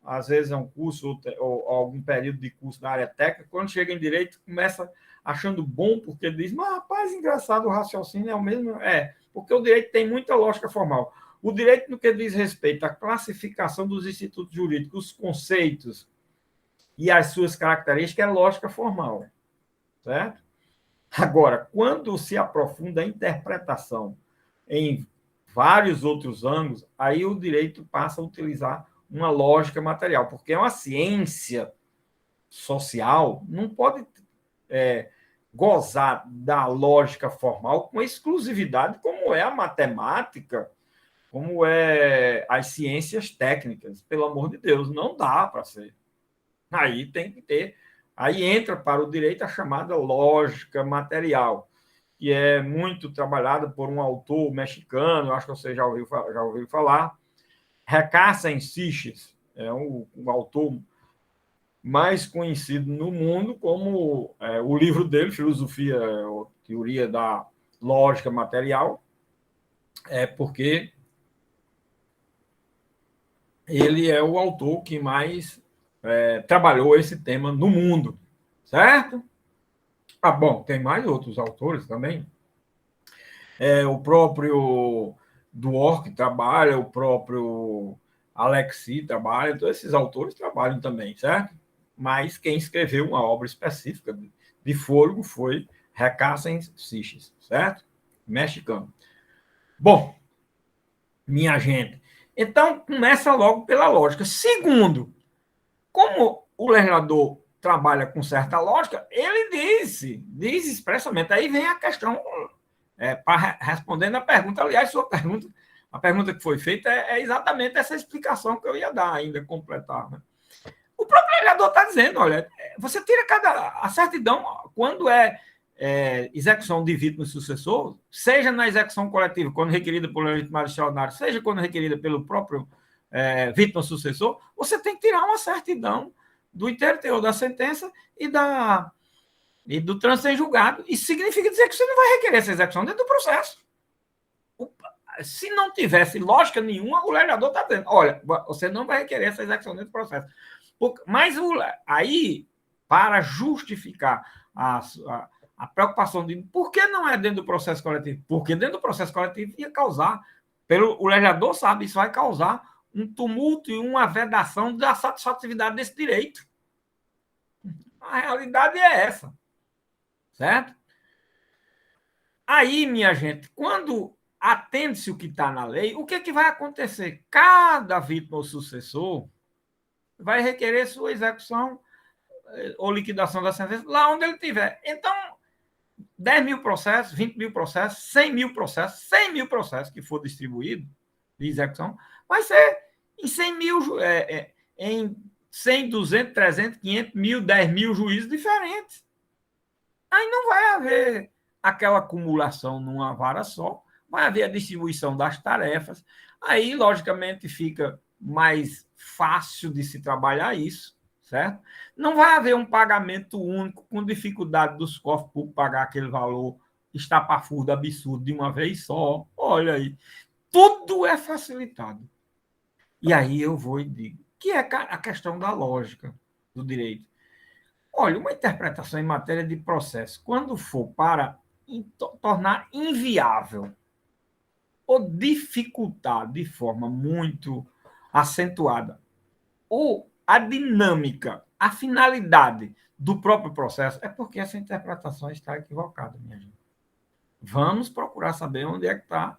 às vezes, é um curso ou algum período de curso na área técnica, quando chega em direito, começa achando bom, porque diz, mas, rapaz, engraçado, o raciocínio é o mesmo. É, porque o direito tem muita lógica formal. O direito, no que diz respeito à classificação dos institutos jurídicos, os conceitos e as suas características, é lógica formal. Certo? Agora, quando se aprofunda a interpretação em vários outros ângulos, aí o direito passa a utilizar uma lógica material, porque é uma ciência social, não pode gozar da lógica formal com exclusividade, como é a matemática, como é as ciências técnicas. Pelo amor de Deus, não dá para ser. Aí tem que ter. Aí entra para o direito a chamada lógica material, que é muito trabalhada por um autor mexicano, acho que você já ouviu falar, Recassin Sitges, é o autor mais conhecido no mundo como o livro dele, Filosofia ou Teoria da Lógica Material, porque ele é o autor que mais trabalhou esse tema no mundo, certo? Ah, bom, tem mais outros autores também. O próprio Dworkin trabalha, o próprio Alexis trabalha, todos esses autores trabalham também, certo? Mas quem escreveu uma obra específica de fôlego foi Recassin Sitges, certo? Mexicano. Bom, minha gente, então começa logo pela lógica. Segundo, como o legislador trabalha com certa lógica, ele diz expressamente, aí vem a questão, respondendo a pergunta, aliás, sua pergunta, a pergunta que foi feita é exatamente essa explicação que eu ia dar ainda, completar. Né? O próprio legislador está dizendo, olha, você tira a certidão quando execução de vítima e sucessor, seja na execução coletiva, quando requerida pelo legitimado extraordinário, seja quando requerida pelo próprio vítima sucessor, você tem que tirar uma certidão do inteiro teor da sentença e do trânsito em julgado. Isso significa dizer que você não vai requerer essa execução dentro do processo. Se não tivesse lógica nenhuma, o legislador está dizendo, olha, você não vai requerer essa execução dentro do processo. Mas aí, para justificar a preocupação de por que não é dentro do processo coletivo? Porque dentro do processo coletivo ia causar, o legislador sabe, isso vai causar um tumulto e uma vedação da satisfatividade desse direito. A realidade é essa. Certo? Aí, minha gente, quando atende-se o que está na lei, o que, que vai acontecer? Cada vítima ou sucessor vai requerer sua execução ou liquidação da sentença lá onde ele estiver. Então, 10 mil processos, 20 mil processos, 100 mil processos, 100 mil processos que for distribuído de execução, vai ser em 100 mil, em 100, 200, 300, 500 mil, 10 mil juízes diferentes. Aí não vai haver aquela acumulação numa vara só, vai haver a distribuição das tarefas. Aí, logicamente, fica mais fácil de se trabalhar isso, certo? Não vai haver um pagamento único com dificuldade dos cofres públicos pagar aquele valor estapafúrdio absurdo de uma vez só. Olha aí, tudo é facilitado. E aí eu vou e digo, que é a questão da lógica do direito. Olha, uma interpretação em matéria de processo, quando for para tornar inviável ou dificultar de forma muito acentuada a dinâmica, a finalidade do próprio processo, é porque essa interpretação está equivocada, minha gente. Vamos procurar saber onde é que está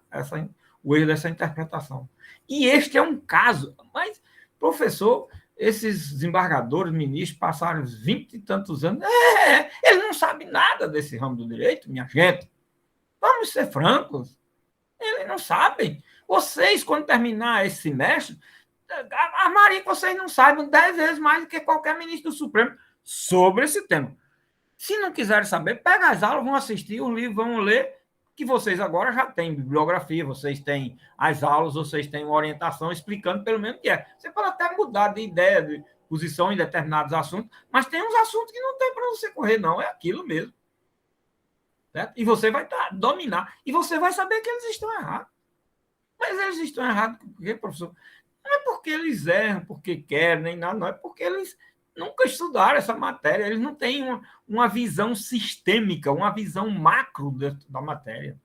o erro dessa interpretação. E este é um caso, mas, professor, esses desembargadores, ministros, passaram 20 e tantos anos. Eles não sabem nada desse ramo do direito, minha gente. Vamos ser francos. Eles não sabem. Vocês, quando terminar esse semestre, a Maria, que vocês não saibam 10 vezes mais do que qualquer ministro do Supremo sobre esse tema. Se não quiserem saber, pega as aulas, vão assistir os livros, vão ler. que vocês agora já têm bibliografia, vocês têm as aulas, vocês têm uma orientação explicando pelo menos o que é. Você pode até mudar de ideia, de posição em determinados assuntos, mas tem uns assuntos que não tem para você correr, não, é aquilo mesmo. Certo? E você vai dominar, e você vai saber que eles estão errados. Mas eles estão errados porque, professor? Não é porque eles erram, porque querem, nem nada, não, é porque eles nunca estudaram essa matéria, eles não têm uma visão sistêmica, uma visão macro da matéria.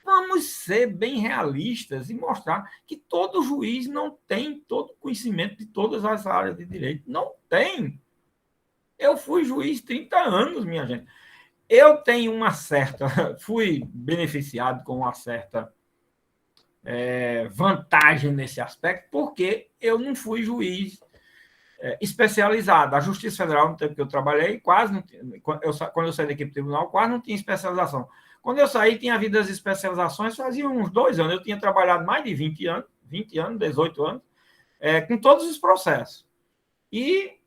Vamos ser bem realistas e mostrar que todo juiz não tem todo o conhecimento de todas as áreas de direito. Não tem. Eu fui juiz 30 anos, minha gente. Eu tenho uma certa... Fui beneficiado com uma certa vantagem nesse aspecto, porque eu não fui juiz especializado. A Justiça Federal, no tempo que eu trabalhei, quase não tinha, quando eu saí da equipe do tribunal, quase não tinha especialização. Quando eu saí, tinha havido as especializações, fazia uns 2 anos. Eu tinha trabalhado mais de 20 anos, 18 anos, com todos os processos. E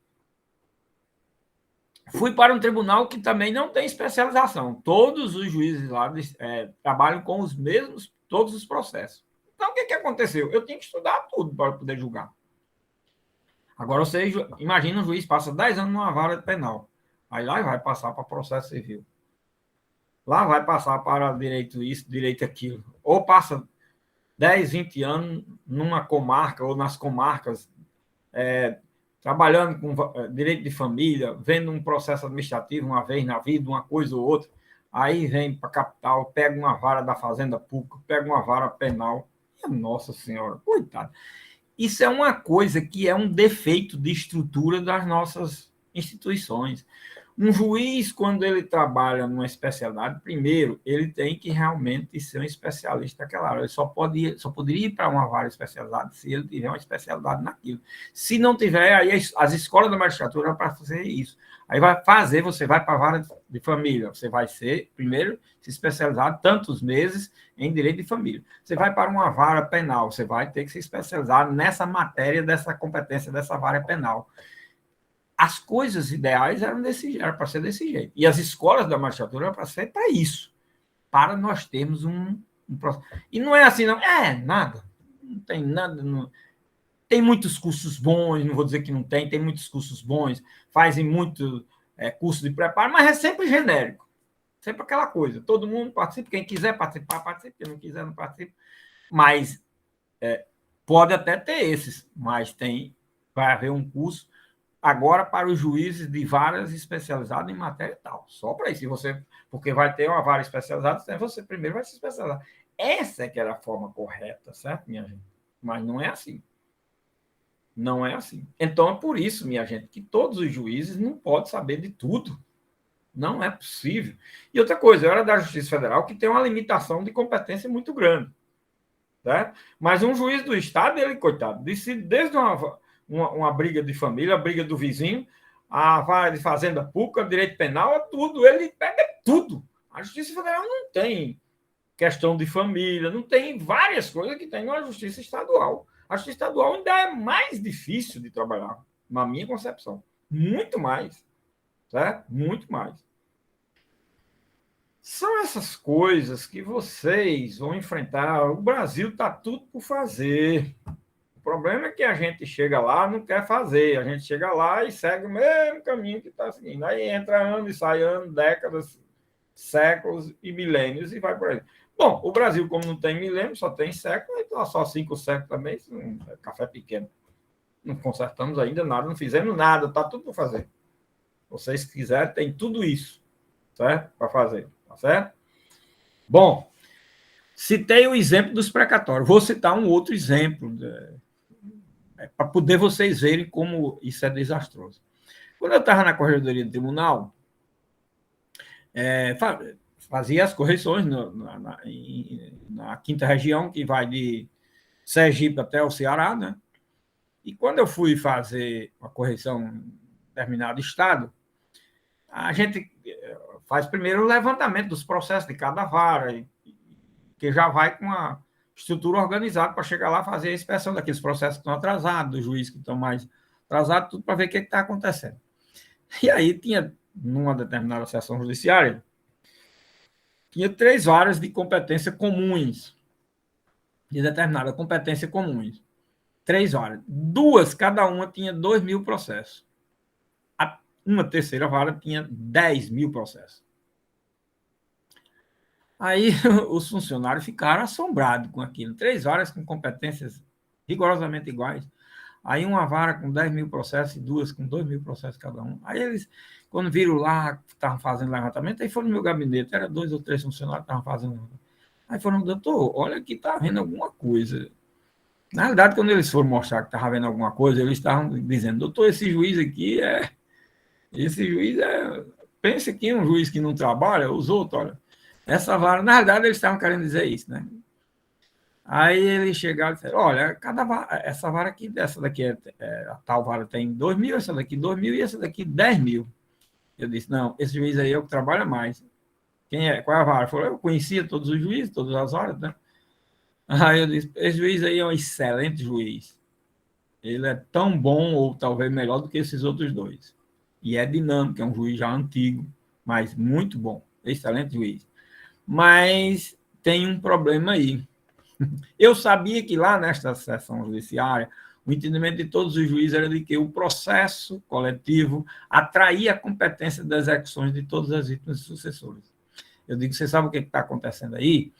fui para um tribunal que também não tem especialização. Todos os juízes lá trabalham com os mesmos, todos os processos. Então, o que aconteceu? Eu tinha que estudar tudo para poder julgar. Agora, você imagina um juiz passa 10 anos numa vara penal. Aí lá vai passar para processo civil. Lá vai passar para direito isso, direito aquilo. Ou passa 10, 20 anos numa comarca ou nas comarcas, trabalhando com direito de família, vendo um processo administrativo uma vez na vida, uma coisa ou outra. Aí vem para a capital, pega uma vara da Fazenda Pública, pega uma vara penal. Nossa Senhora, coitado. Isso é uma coisa que é um defeito de estrutura das nossas instituições. Um juiz, quando ele trabalha numa especialidade, primeiro, ele tem que realmente ser um especialista naquela área. Ele só poderia ir para uma vara especializada se ele tiver uma especialidade naquilo. Se não tiver, aí as escolas da magistratura é para fazer isso. Aí você vai para a vara de família, você vai ser, primeiro, se especializar tantos meses em direito de família. Você vai para uma vara penal, você vai ter que se especializar nessa matéria, dessa competência dessa vara penal. As coisas ideais eram para ser desse jeito. E as escolas da magistratura eram para ser para isso, para nós termos um processo. E não é assim, não. Nada. Não tem nada. Não. Tem muitos cursos bons, não vou dizer que não tem muitos cursos bons, fazem muito curso de preparo, mas é sempre genérico. Sempre aquela coisa. Todo mundo participa, quem quiser participar, participa, quem não quiser, não participa. Mas pode até ter esses, mas vai haver um curso agora para os juízes de varas especializadas em matéria tal. Só para isso. Porque vai ter uma vara especializada, então você primeiro vai se especializar. Essa é que era a forma correta, certo, minha gente? Mas não é assim. Não é assim. Então, é por isso, minha gente, que todos os juízes não podem saber de tudo. Não é possível. E outra coisa, eu era da Justiça Federal, que tem uma limitação de competência muito grande. Certo? Mas um juiz do Estado, ele, coitado, decide desde uma briga de família, a briga do vizinho, a vara de fazenda pública, direito penal, tudo. Ele pega tudo. A Justiça Federal não tem questão de família, não tem várias coisas que tem na Justiça Estadual. A Justiça Estadual ainda é mais difícil de trabalhar, na minha concepção. Muito mais. Certo? Muito mais. São essas coisas que vocês vão enfrentar. O Brasil está tudo por fazer. O problema é que a gente chega lá não quer fazer. A gente chega lá e segue o mesmo caminho que está seguindo. Aí entra ano e sai ano, décadas, séculos e milênios e vai por aí. Bom, o Brasil, como não tem milênio, só tem século, então só 5 séculos também, é café pequeno. Não consertamos ainda nada, não fizemos nada, está tudo por fazer. Vocês quiserem, tem tudo isso, certo? Para fazer, tá certo? Bom, citei o exemplo dos precatórios. Vou citar um outro exemplo, para poder vocês verem como isso é desastroso. Quando eu estava na corregedoria do tribunal, fazia as correções na quinta região, que vai de Sergipe até o Ceará, né? E quando eu fui fazer uma correção em determinado estado, a gente faz primeiro o levantamento dos processos de cada vara, que já vai com uma estrutura organizada para chegar lá e fazer a inspeção daqueles processos que estão atrasados, dos juízes que estão mais atrasados, tudo para ver o que está acontecendo. E aí tinha, numa determinada sessão judiciária, tinha 3 varas de competência comuns, de determinada competência comuns. 3 varas. 2, cada uma tinha 2.000 processos. Uma terceira vara tinha 10.000 processos. Aí os funcionários ficaram assombrados com aquilo. 3 varas com competências rigorosamente iguais. Aí uma vara com 10.000 processos e 2 com 2.000 processos cada um. Aí eles, quando viram lá, estavam fazendo levantamento, aí foram no meu gabinete, era 2 ou 3 funcionários que estavam fazendo. Aí foram, doutor, olha que está vendo alguma coisa. Na verdade, quando eles foram mostrar que estava vendo alguma coisa, eles estavam dizendo, doutor, esse juiz aqui é... Esse juiz é... Pensa que é um juiz que não trabalha, os outros, olha. Essa vara, na verdade, eles estavam querendo dizer isso, né? Aí eles chegaram e disseram, olha, cada vara, essa vara aqui, essa daqui, a tal vara tem 2.000, essa daqui 2.000 e essa daqui 10.000. Eu disse, não, esse juiz aí é o que trabalha mais. Quem é? Qual é a vara? Falou, eu conhecia todos os juízes, todas as varas, né? Aí eu disse, esse juiz aí é um excelente juiz. Ele é tão bom, ou talvez melhor do que esses outros dois. E é dinâmico, é um juiz já antigo, mas muito bom, excelente juiz. Mas tem um problema aí. Eu sabia que lá nesta sessão judiciária, o entendimento de todos os juízes era de que o processo coletivo atraía a competência das execuções de todas as vítimas e sucessores. Eu digo, você sabe o que está acontecendo aí?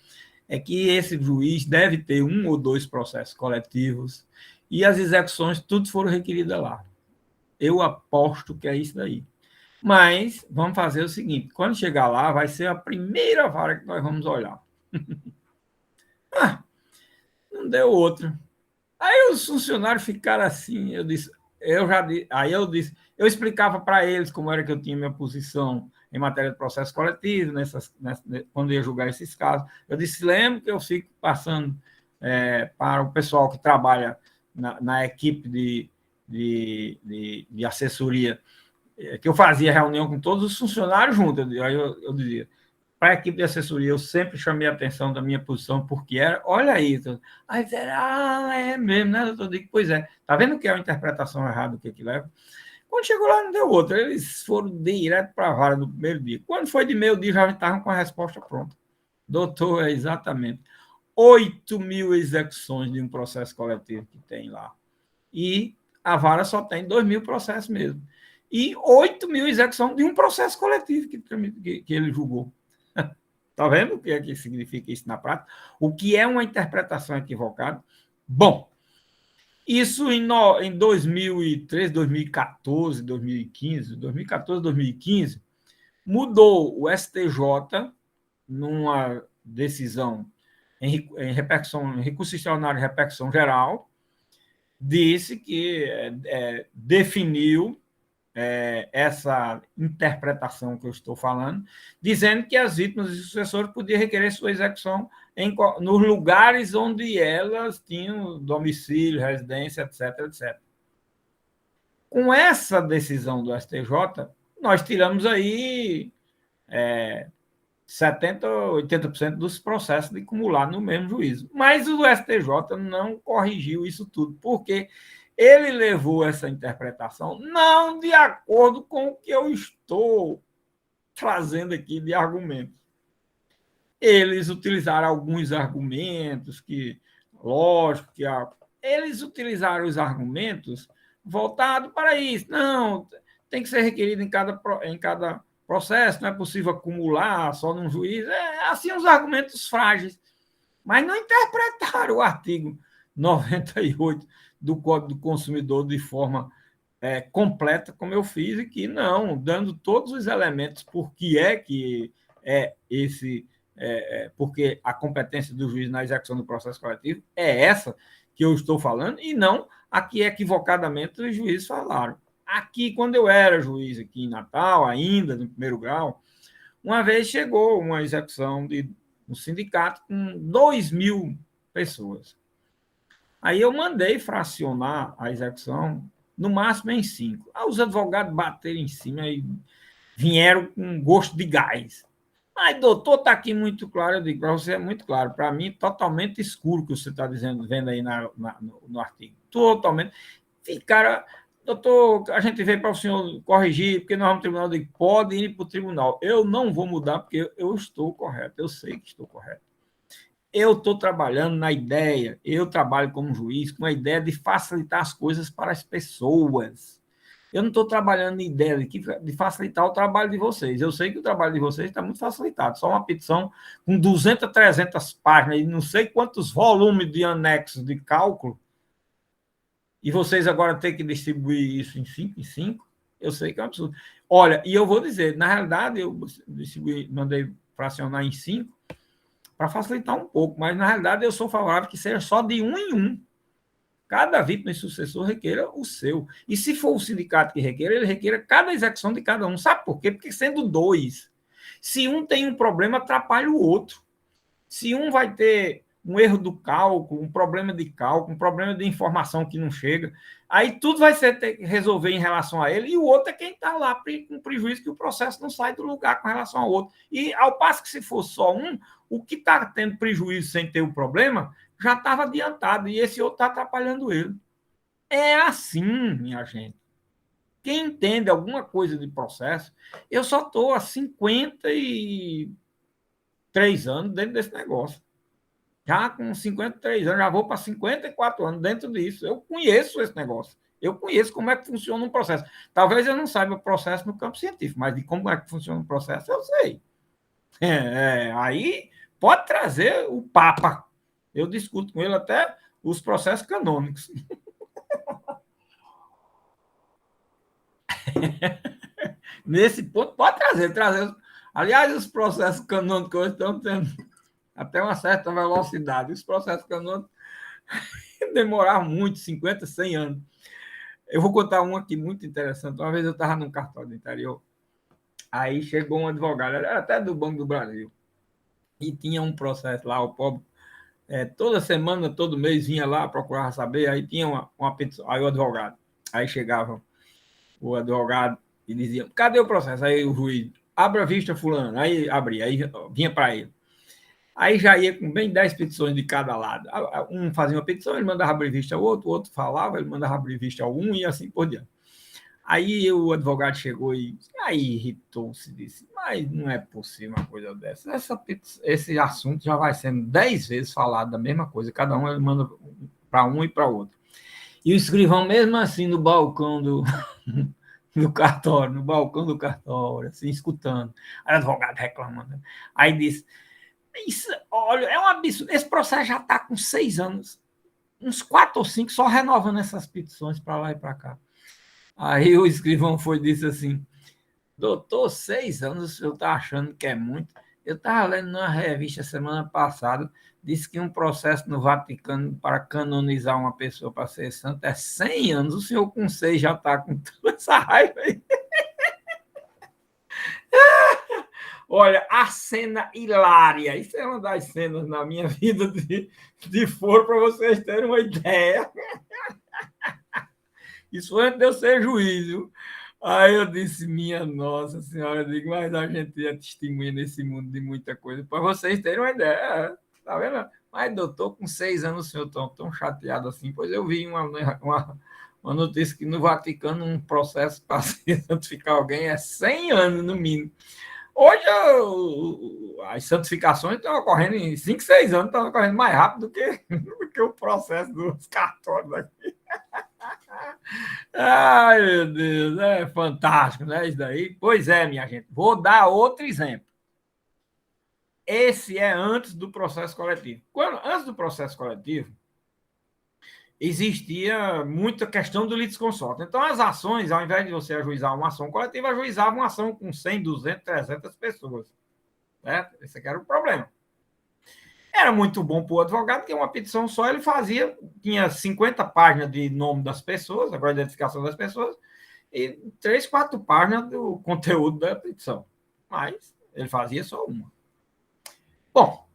É que esse juiz deve ter 1 ou 2 processos coletivos e as execuções, tudo foram requeridas lá. Eu aposto que é isso daí. Mas vamos fazer o seguinte, quando chegar lá, vai ser a primeira vara que nós vamos olhar. Não deu outra. Aí os funcionários ficaram assim, eu explicava para eles como era que eu tinha minha posição em matéria de processo coletivo, quando ia julgar esses casos. Eu disse, lembro que eu fico passando para o pessoal que trabalha na equipe de assessoria, que eu fazia reunião com todos os funcionários juntos. Aí eu dizia, para a equipe de assessoria, eu sempre chamei a atenção da minha posição, porque era, olha isso. Aí era, é mesmo, né, doutor? Eu digo, pois é, tá vendo que é uma interpretação errada do que leva? Quando chegou lá, não deu outra. Eles foram direto para a vara no primeiro dia. Quando foi de meio dia, já estavam com a resposta pronta. Doutor, é exatamente 8.000 execuções de um processo coletivo que tem lá. E a vara só tem 2.000 processos mesmo. E 8.000 execuções de um processo coletivo que ele julgou. Está vendo o que é que significa isso na prática? O que é uma interpretação equivocada? Bom, isso em 2013, 2014, 2015, 2014, 2015, mudou o STJ numa decisão em repercussão, em recurso extraordinário de repercussão geral, disse que definiu essa interpretação que eu estou falando, dizendo que as vítimas e sucessores podiam requerer sua execução nos lugares onde elas tinham domicílio, residência, etc, etc. Com essa decisão do STJ, nós tiramos aí 70% ou 80% dos processos de acumular no mesmo juízo. Mas o STJ não corrigiu isso tudo, porque ele levou essa interpretação não de acordo com o que eu estou trazendo aqui de argumentos. Eles utilizaram alguns argumentos que, lógico, eles utilizaram os argumentos voltados para isso. Não, tem que ser requerido em cada processo, não é possível acumular só num juiz. Assim, os argumentos frágeis. Mas não interpretaram o artigo 98 do Código do Consumidor de forma completa, como eu fiz aqui, não, dando todos os elementos por que é esse, porque a competência do juiz na execução do processo coletivo é essa que eu estou falando, e não a que equivocadamente os juízes falaram. Aqui, quando eu era juiz aqui em Natal, ainda no primeiro grau, uma vez chegou uma execução de um sindicato com 2.000 pessoas. Aí eu mandei fracionar a execução no máximo em 5. Aí os advogados bateram em cima e vieram com gosto de gás. Mas, doutor, está aqui muito claro. Eu digo, para você é muito claro. Para mim, totalmente escuro o que você está dizendo, vendo aí no artigo. Totalmente. Ficaram doutor, a gente veio para o senhor corrigir, porque nós vamos no tribunal, de pode ir para o tribunal. Eu não vou mudar, porque eu estou correto, eu sei que estou correto. Eu estou trabalhando na ideia, eu trabalho como juiz, com a ideia de facilitar as coisas para as pessoas. Eu não estou trabalhando na ideia de facilitar o trabalho de vocês. Eu sei que o trabalho de vocês está muito facilitado. Só uma petição com 200, 300 páginas e não sei quantos volumes de anexos de cálculo, e vocês agora têm que distribuir isso em 5 em 5, eu sei que é um absurdo. Olha, e eu vou dizer, na realidade, eu mandei fracionar em 5 para facilitar um pouco, mas na realidade eu sou favorável que seja só de 1 em 1. Cada vítima e sucessor requeira o seu. E se for o sindicato que requeira, ele requeira cada execução de cada um. Sabe por quê? Porque sendo dois, se um tem um problema, atrapalha o outro. Se um vai ter um erro do cálculo, um problema de cálculo, um problema de informação que não chega, aí tudo vai ser ter que resolver em relação a ele, e o outro é quem está lá com prejuízo que o processo não sai do lugar com relação ao outro. E ao passo que se for só um, o que está tendo prejuízo sem ter o problema já estava adiantado, e esse outro está atrapalhando ele. É assim, minha gente. Quem entende alguma coisa de processo, eu só estou há 53 anos dentro desse negócio. Já com 53 anos, já vou para 54 anos dentro disso. Eu conheço esse negócio. Eu conheço como é que funciona um processo. Talvez eu não saiba o processo no campo científico, mas de como é que funciona o processo, eu sei. Aí pode trazer o Papa. Eu discuto com ele até os processos canônicos. Nesse ponto, pode trazer. Aliás, os processos canônicos hoje estão tendo até uma certa velocidade. Os processos canônicos demoraram muito, 50, 100 anos. Eu vou contar um aqui muito interessante. Uma vez eu estava num cartório do interior, aí chegou um advogado, era até do Banco do Brasil, e tinha um processo lá, o pobre, toda semana, todo mês vinha lá, procurava saber, aí tinha uma petição, aí o advogado, aí chegava o advogado e dizia, cadê o processo? Aí o juiz, abra a vista fulano, aí abria, aí vinha para ele. Aí já ia com bem 10 petições de cada lado. Um fazia uma petição, ele mandava abrir vista ao outro, o outro falava, ele mandava abrir vista ao um e assim por diante. Aí o advogado chegou e aí irritou-se, disse, mas não é possível uma coisa dessa. Esse assunto já vai sendo 10 vezes falado da mesma coisa, cada um ele manda para um e para outro. E o escrivão, mesmo assim, no balcão do cartório, no balcão do cartório, assim, escutando. Aí o advogado reclamando. Aí disse, isso, olha, é um absurdo. Esse processo já está com 6 anos, uns 4 ou 5, só renovando essas petições para lá e para cá. Aí o escrivão foi e disse assim, doutor, 6 anos, o senhor está achando que é muito? Eu estava lendo numa revista semana passada, disse que um processo no Vaticano para canonizar uma pessoa para ser santa é 100 anos. O senhor com 6 já está com toda essa raiva aí. Olha, a cena hilária. Isso é uma das cenas na minha vida de foro, para vocês terem uma ideia. Isso foi antes de eu ser juiz, viu? Aí eu disse, minha Nossa Senhora, eu digo, mas a gente é testemunha nesse mundo de muita coisa. Para vocês terem uma ideia, tá vendo? Mas, doutor, com 6 anos o senhor tão chateado assim. Pois eu vi uma notícia que no Vaticano um processo para santificar alguém é 100 anos no mínimo. Hoje as santificações estão ocorrendo em 5, 6 anos, estão ocorrendo mais rápido do que o processo dos cartórios aqui. Ai, meu Deus, é fantástico, né? Isso daí. Pois é, minha gente. Vou dar outro exemplo. Esse é antes do processo coletivo. Antes do processo coletivo, existia muita questão do litisconsorte. Então, as ações, ao invés de você ajuizar uma ação coletiva, ajuizava uma ação com 100, 200, 300 pessoas. Certo? Esse aqui era o problema. Era muito bom para o advogado, que uma petição só ele fazia, tinha 50 páginas de nome das pessoas, agora a identificação das pessoas, e 3, 4 páginas do conteúdo da petição. Mas ele fazia só uma. Bom,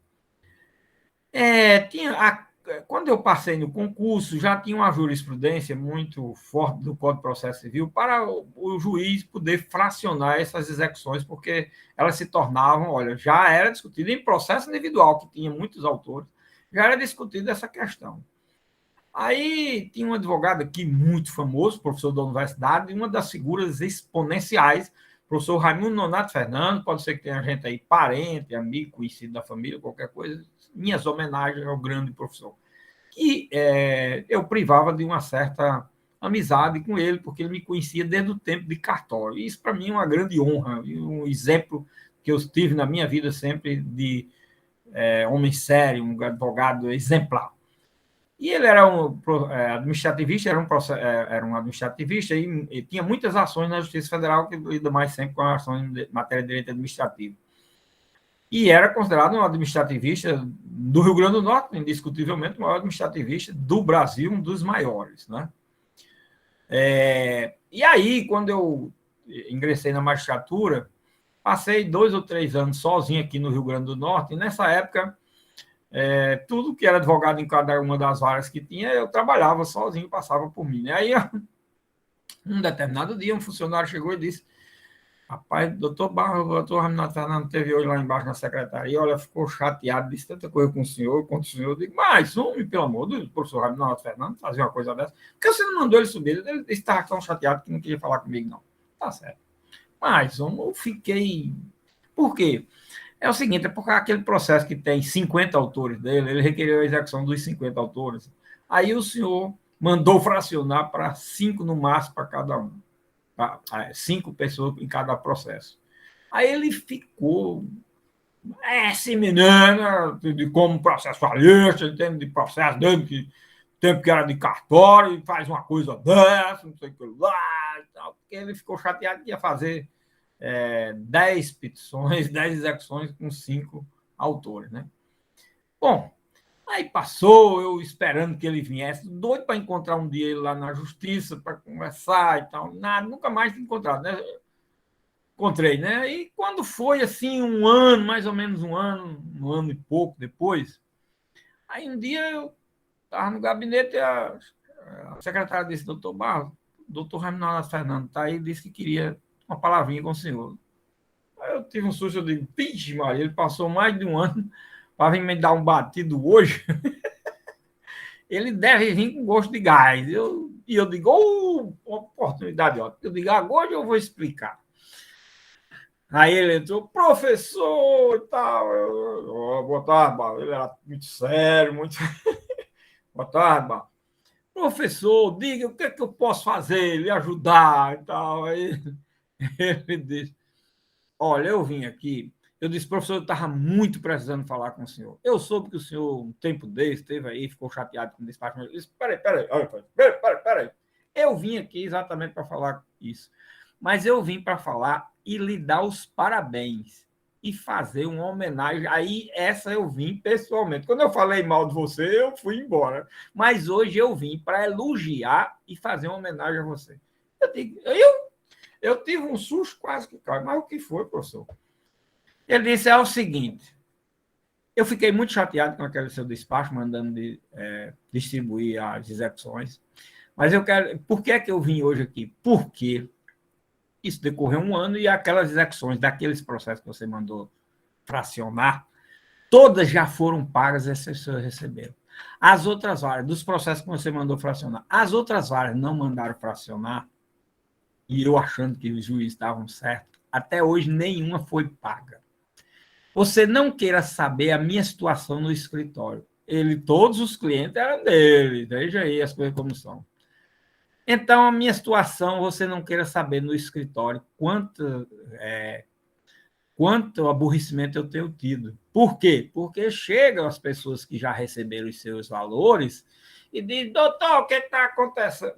quando eu passei no concurso, já tinha uma jurisprudência muito forte do Código de Processo Civil para o juiz poder fracionar essas execuções, porque elas se tornavam, olha, já era discutido em processo individual, que tinha muitos autores, já era discutida essa questão. Aí tinha um advogado aqui muito famoso, professor da universidade, e uma das figuras exponenciais, professor Raimundo Nonato Fernando, pode ser que tenha gente aí, parente, amigo, conhecido da família, qualquer coisa, minhas homenagens ao grande professor. E eu privava de uma certa amizade com ele, porque ele me conhecia desde o tempo de cartório. E isso, para mim, é uma grande honra, e um exemplo que eu tive na minha vida sempre de homem sério, um advogado exemplar. E ele era um administrativista, era um administrativista e tinha muitas ações na Justiça Federal, que lida mais sempre com ações em matéria de direito administrativo. E era considerado um administrativista do Rio Grande do Norte, indiscutivelmente o maior administrativista do Brasil, um dos maiores, né? E aí, quando eu ingressei na magistratura, passei 2 ou 3 anos sozinho aqui no Rio Grande do Norte, e nessa época, tudo que era advogado em cada uma das varas que tinha, eu trabalhava sozinho, passava por mim. Né? Aí, um determinado dia, um funcionário chegou e disse: rapaz, doutor Barros, o doutor Raminato Fernando teve hoje lá embaixo na secretaria, olha, ficou chateado, disse tanta coisa com o senhor, contra o senhor. Eu digo: mas, homem, pelo amor do Deus, professor Raminato Fernando, fazer uma coisa dessa. Por que você não mandou ele subir? Ele estava tão chateado que não queria falar comigo, não. Tá certo. Mas, homem, eu fiquei... Por quê? É o seguinte, é porque aquele processo que tem 50 autores dele, ele requeriu a execução dos 50 autores. Aí o senhor mandou fracionar para 5 no máximo para cada um. 5 pessoas em cada processo. Aí ele ficou esse menino de como processualista, entende? De processo dele, que tempo que era de cartório, e faz uma coisa dessa, não sei o que lá, e tal, porque ele ficou chateado que ia fazer 10 petições, 10 execuções com 5 autores, né? Bom, aí passou, eu esperando que ele viesse, doido para encontrar um dia ele lá na justiça, para conversar e tal, nada, nunca mais tinha encontrado, né? Encontrei, né? E quando foi assim, um ano, mais ou menos um ano e pouco depois, aí um dia eu estava no gabinete e a secretária disse: doutor Barros, doutor Raminato Fernando está aí, disse que queria uma palavrinha com o senhor. Aí eu tive um susto, eu digo: vixe, Maria, ele passou mais de um ano para vir me dar um batido hoje. Ele deve vir com gosto de gás. E eu digo: oportunidade ótima. Eu digo: agora eu vou explicar. Aí ele entrou: professor e tal. Boa tarde, Barro. Ele era muito sério, muito. Boa tarde, Barro. Professor, diga o que é que eu posso fazer, lhe ajudar e tal. Aí ele disse: olha, eu vim aqui. Eu disse: professor, eu estava muito precisando falar com o senhor. Eu soube que o senhor, um tempo desse, esteve aí, ficou chateado com o despacho. Eu disse: peraí. Eu vim aqui exatamente para falar isso. Mas eu vim para falar e lhe dar os parabéns e fazer uma homenagem. Aí, essa eu vim pessoalmente. Quando eu falei mal de você, eu fui embora. Mas hoje eu vim para elogiar e fazer uma homenagem a você. Eu tive um susto quase que cai. Mas o que foi, professor? Ele disse: é o seguinte, eu fiquei muito chateado com aquele seu despacho, mandando distribuir as execuções, mas eu quero... Por que é que eu vim hoje aqui? Porque isso decorreu um ano e aquelas execuções daqueles processos que você mandou fracionar, todas já foram pagas e as pessoas receberam. As outras varas, dos processos que você mandou fracionar, as outras varas não mandaram fracionar, e eu achando que os juízes estavam certos, até hoje nenhuma foi paga. Você não queira saber a minha situação no escritório. Todos os clientes eram dele, veja aí as coisas como são. Então, a minha situação, você não queira saber no escritório quanto aborrecimento eu tenho tido. Por quê? Porque chegam as pessoas que já receberam os seus valores e dizem: doutor, o que está acontecendo?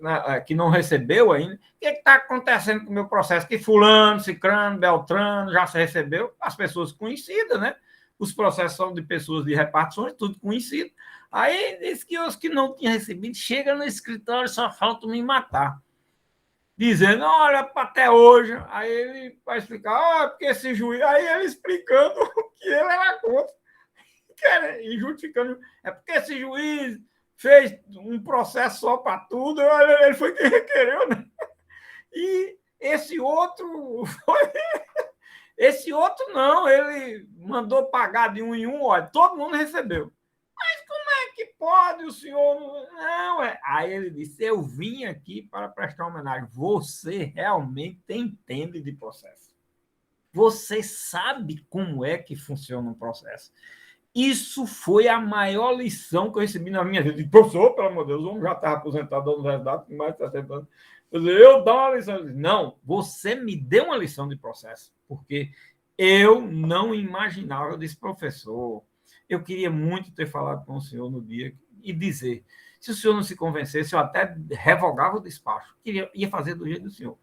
Que não recebeu ainda. O que está acontecendo com o meu processo? Que fulano, cicrano, beltrano já se recebeu. As pessoas conhecidas, né? Os processos são de pessoas de repartições, tudo conhecido. Aí diz que os que não tinham recebido chegam no escritório, só falta me matar. Dizendo: olha, até hoje. Aí ele vai explicar: porque esse juiz. Aí ele explicando que ele era contra. E justificando: é porque esse juiz fez um processo só para tudo. Ele foi quem requereu, né? E esse outro esse outro não, ele mandou pagar de um em um, olha, todo mundo recebeu. Mas como é que pode o senhor... Não, é... Aí ele disse, eu vim aqui para prestar homenagem. Você realmente entende de processo. Você sabe como é que funciona um processo. Isso foi a maior lição que eu recebi na minha vida. Professor, pelo amor de Deus, o homem já estava aposentado da universidade, com mais de 60 anos. Eu dou uma lição. Não, você me deu uma lição de processo, porque eu não imaginava. Eu disse, professor, eu queria muito ter falado com o senhor no dia e dizer, se o senhor não se convencesse, eu até revogava o despacho. Ia fazer do jeito do senhor.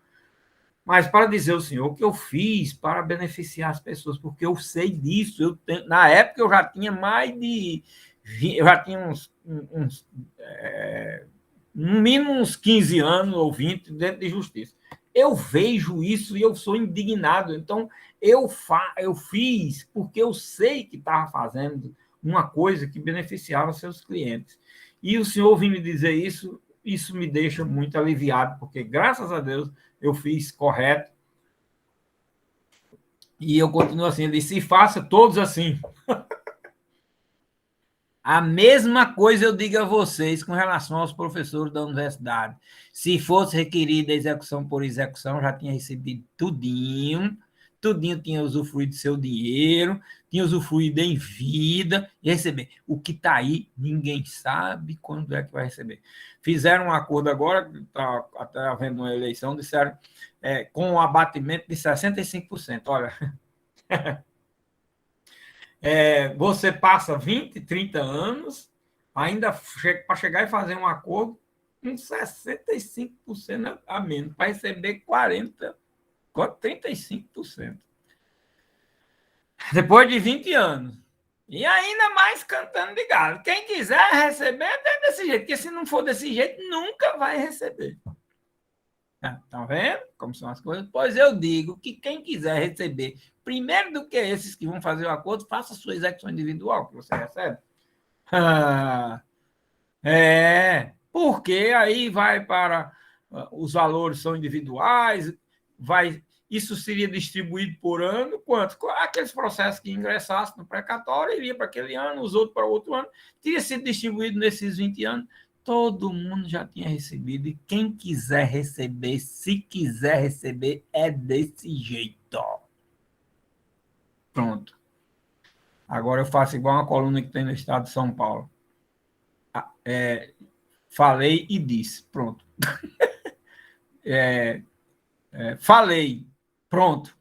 Mas para dizer ao senhor que eu fiz para beneficiar as pessoas, porque eu sei disso. Na época eu já tinha mais de... Eu já tinha no mínimo uns 15 anos ou 20 dentro de justiça. Eu vejo isso e eu sou indignado. Então, eu fiz porque eu sei que estava fazendo uma coisa que beneficiava seus clientes. E o senhor vir me dizer isso me deixa muito aliviado, porque, graças a Deus, eu fiz correto. E eu continuo assim, ele disse, faça todos assim. A mesma coisa eu digo a vocês com relação aos professores da universidade. Se fosse requerida execução por execução, já tinha recebido tudinho, tudinho tinha usufruído do seu dinheiro, tinha usufruído em vida e receber. O que está aí, ninguém sabe quando é que vai receber. Fizeram um acordo agora, está até havendo uma eleição, disseram com um abatimento de 65%. Olha... você passa 20, 30 anos, ainda para chegar e fazer um acordo com 65% a menos, para receber 35%. Depois de 20 anos. E ainda mais cantando de galo. Quem quiser receber, é desse jeito, porque se não for desse jeito, nunca vai receber. Tá vendo como são as coisas? Pois eu digo que quem quiser receber, primeiro do que esses que vão fazer o acordo, faça sua execução individual que você recebe. Porque aí vai para... Os valores são individuais, isso seria distribuído por ano, quanto? Aqueles processos que ingressassem no precatório, iria para aquele ano, os outros para outro ano, teria sido distribuído nesses 20 anos. Todo mundo já tinha recebido, e quem quiser receber, se quiser receber, é desse jeito. Pronto. Agora eu faço igual uma coluna que tem no estado de São Paulo. Falei e disse. Pronto. Falei. Pronto.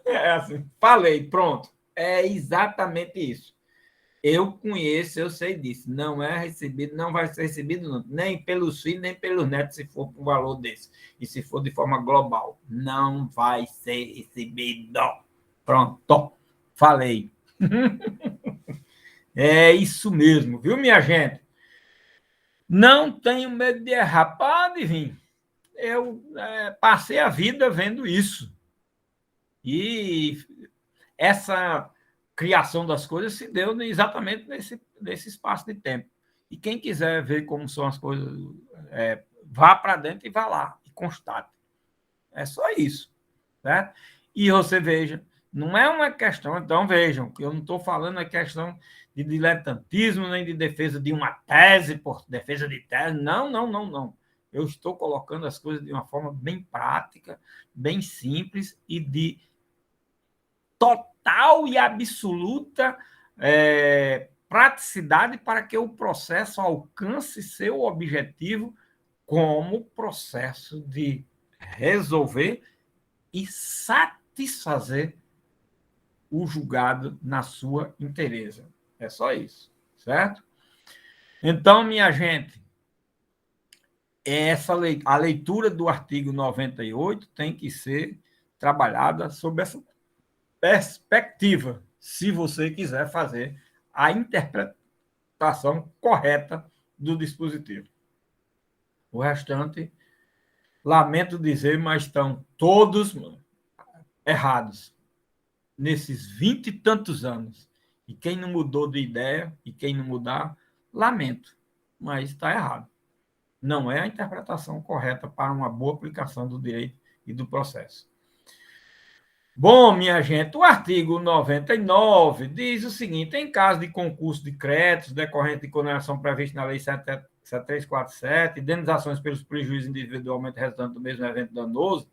É assim. Falei. Pronto. É exatamente isso. Eu conheço, eu sei disso. Não é recebido, não vai ser recebido nem pelos filhos, nem pelos netos, se for por um valor desse. E se for de forma global, não vai ser recebido. Pronto. Falei. É isso mesmo, viu, minha gente? Não tenho medo de errar. Pode vir. Eu passei a vida vendo isso. E essa criação das coisas se deu exatamente nesse espaço de tempo. E quem quiser ver como são as coisas, vá para dentro e vá lá e constate. É só isso. Certo? E você veja, não é uma questão, então vejam, que eu não estou falando a questão de diletantismo, nem de defesa de uma tese, por defesa de tese. Não, não, não, não. Eu estou colocando as coisas de uma forma bem prática, bem simples e de total e absoluta praticidade para que o processo alcance seu objetivo como processo de resolver e satisfazer o julgado na sua inteireza. É só isso, certo? Então, minha gente, a leitura do artigo 98 tem que ser trabalhada sob essa perspectiva, se você quiser fazer a interpretação correta do dispositivo. O restante, lamento dizer, mas estão todos errados nesses 20 e tantos anos. E quem não mudou de ideia, e quem não mudar, lamento, mas está errado. Não é a interpretação correta para uma boa aplicação do direito e do processo. Bom, minha gente, o artigo 99 diz o seguinte: em caso de concurso de créditos decorrente de condenação prevista na Lei 7347, indenizações pelos prejuízos individualmente resultantes do mesmo evento danoso,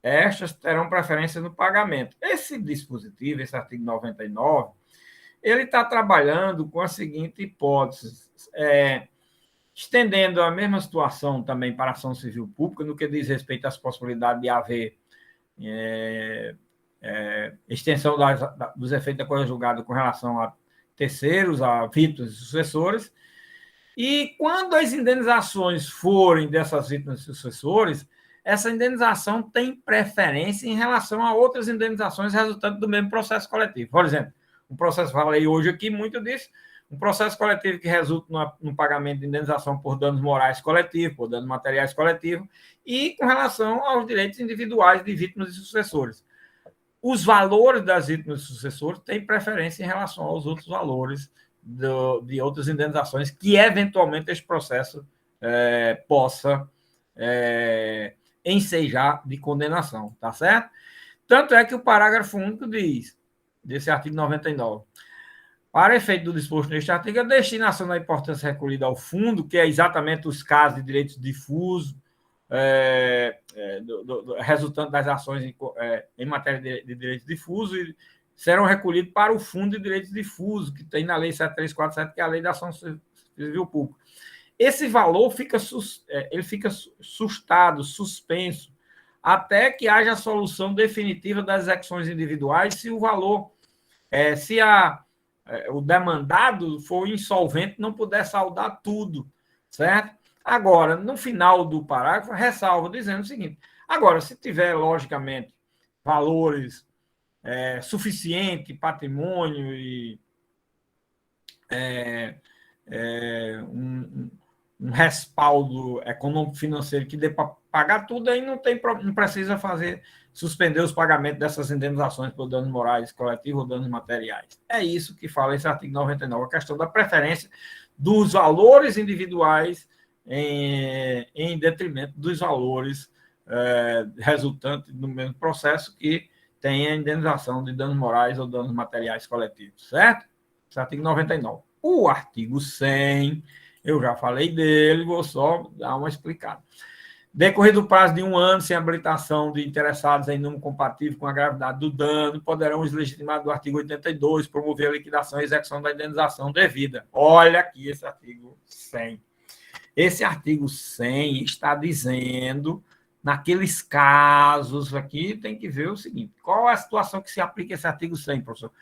estas terão preferência no pagamento. Esse dispositivo, esse artigo 99, ele está trabalhando com a seguinte hipótese, estendendo a mesma situação também para a ação civil pública, no que diz respeito às possibilidades de haver extensão dos efeitos da coisa julgada com relação a terceiros, a vítimas e sucessores. E quando as indenizações forem dessas vítimas e sucessores, essa indenização tem preferência em relação a outras indenizações resultantes do mesmo processo coletivo. Por exemplo, um processo, falei hoje aqui muito disso, um processo coletivo que resulta no pagamento de indenização por danos morais coletivos, por danos materiais coletivos, e com relação aos direitos individuais de vítimas e sucessores. Os valores das vítimas e sucessores têm preferência em relação aos outros valores de outras indenizações que, eventualmente, esse processo possa ensejar de condenação, tá certo? Tanto é que o parágrafo único diz, desse artigo 99, para efeito do disposto neste artigo, a destinação da importância recolhida ao fundo, que é exatamente os casos de direitos difusos, resultante das ações em matéria de direitos difusos, serão recolhidos para o Fundo de Direitos Difusos, que tem na Lei 7347, que é a Lei da Ação Civil Pública. Esse valor fica sustado, suspenso, até que haja a solução definitiva das execuções individuais, se o valor, o demandado for insolvente, não puder saldar tudo, certo? Agora, no final do parágrafo, ressalva dizendo o seguinte: agora, se tiver, logicamente, valores suficiente, patrimônio e um respaldo econômico-financeiro que dê para pagar tudo, aí não precisa suspender os pagamentos dessas indenizações por danos morais coletivos ou danos materiais. É isso que fala esse artigo 99, a questão da preferência dos valores individuais em detrimento dos valores resultantes do mesmo processo que tem a indenização de danos morais ou danos materiais coletivos, certo? Esse artigo 99. O artigo 100, eu já falei dele, vou só dar uma explicada. Decorrido o prazo de 1 ano sem habilitação de interessados em número compatível com a gravidade do dano, poderão os legitimados do artigo 82 promover a liquidação e execução da indenização devida. Olha aqui esse artigo 100. Esse artigo 100 está dizendo, naqueles casos aqui, tem que ver o seguinte: qual é a situação que se aplica esse artigo 100, professor?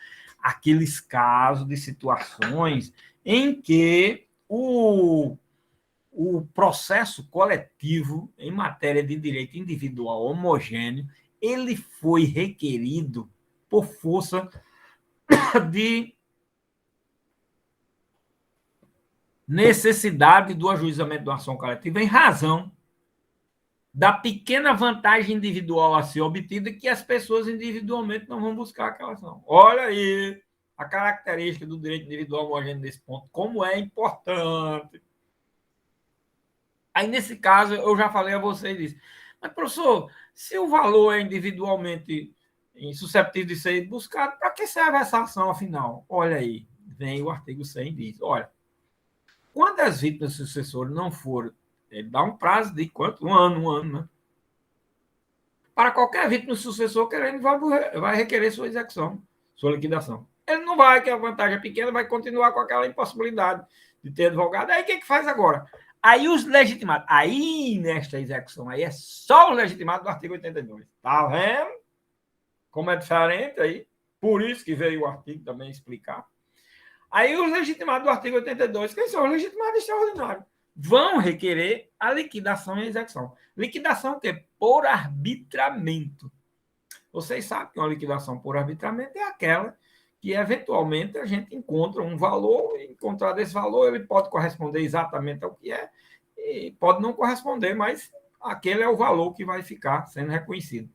Aqueles casos de situações em que o processo coletivo em matéria de direito individual homogêneo, ele foi requerido por força de necessidade do ajuizamento de uma ação coletiva em razão da pequena vantagem individual a ser obtida, que as pessoas individualmente não vão buscar aquela ação. Olha aí a característica do direito individual homogêneo nesse ponto, como é importante. Aí, nesse caso, eu já falei a vocês isso. Mas, professor, se o valor é individualmente susceptível de ser buscado, para que serve essa ação, afinal? Olha aí, vem o artigo 100 e diz, olha, quando as vítimas sucessoras não forem, ele dá um prazo de quanto? Um ano, né? Para qualquer vítima sucessor querendo, vai requerer sua execução, sua liquidação. Ele não vai, que a vantagem é pequena, vai continuar com aquela impossibilidade de ter advogado. Aí o que faz agora? Aí os legitimados, aí nesta execução, aí é só o legitimado do artigo 82. Tá vendo? Como é diferente aí? Por isso que veio o artigo também explicar. Aí os legitimados do artigo 82, quem são os legitimados extraordinários? Vão requerer a liquidação e a execução. Liquidação que é por arbitramento. Vocês sabem que uma liquidação por arbitramento é aquela que, eventualmente, a gente encontra um valor, e encontrar esse valor, ele pode corresponder exatamente ao que é, e pode não corresponder, mas aquele é o valor que vai ficar sendo reconhecido.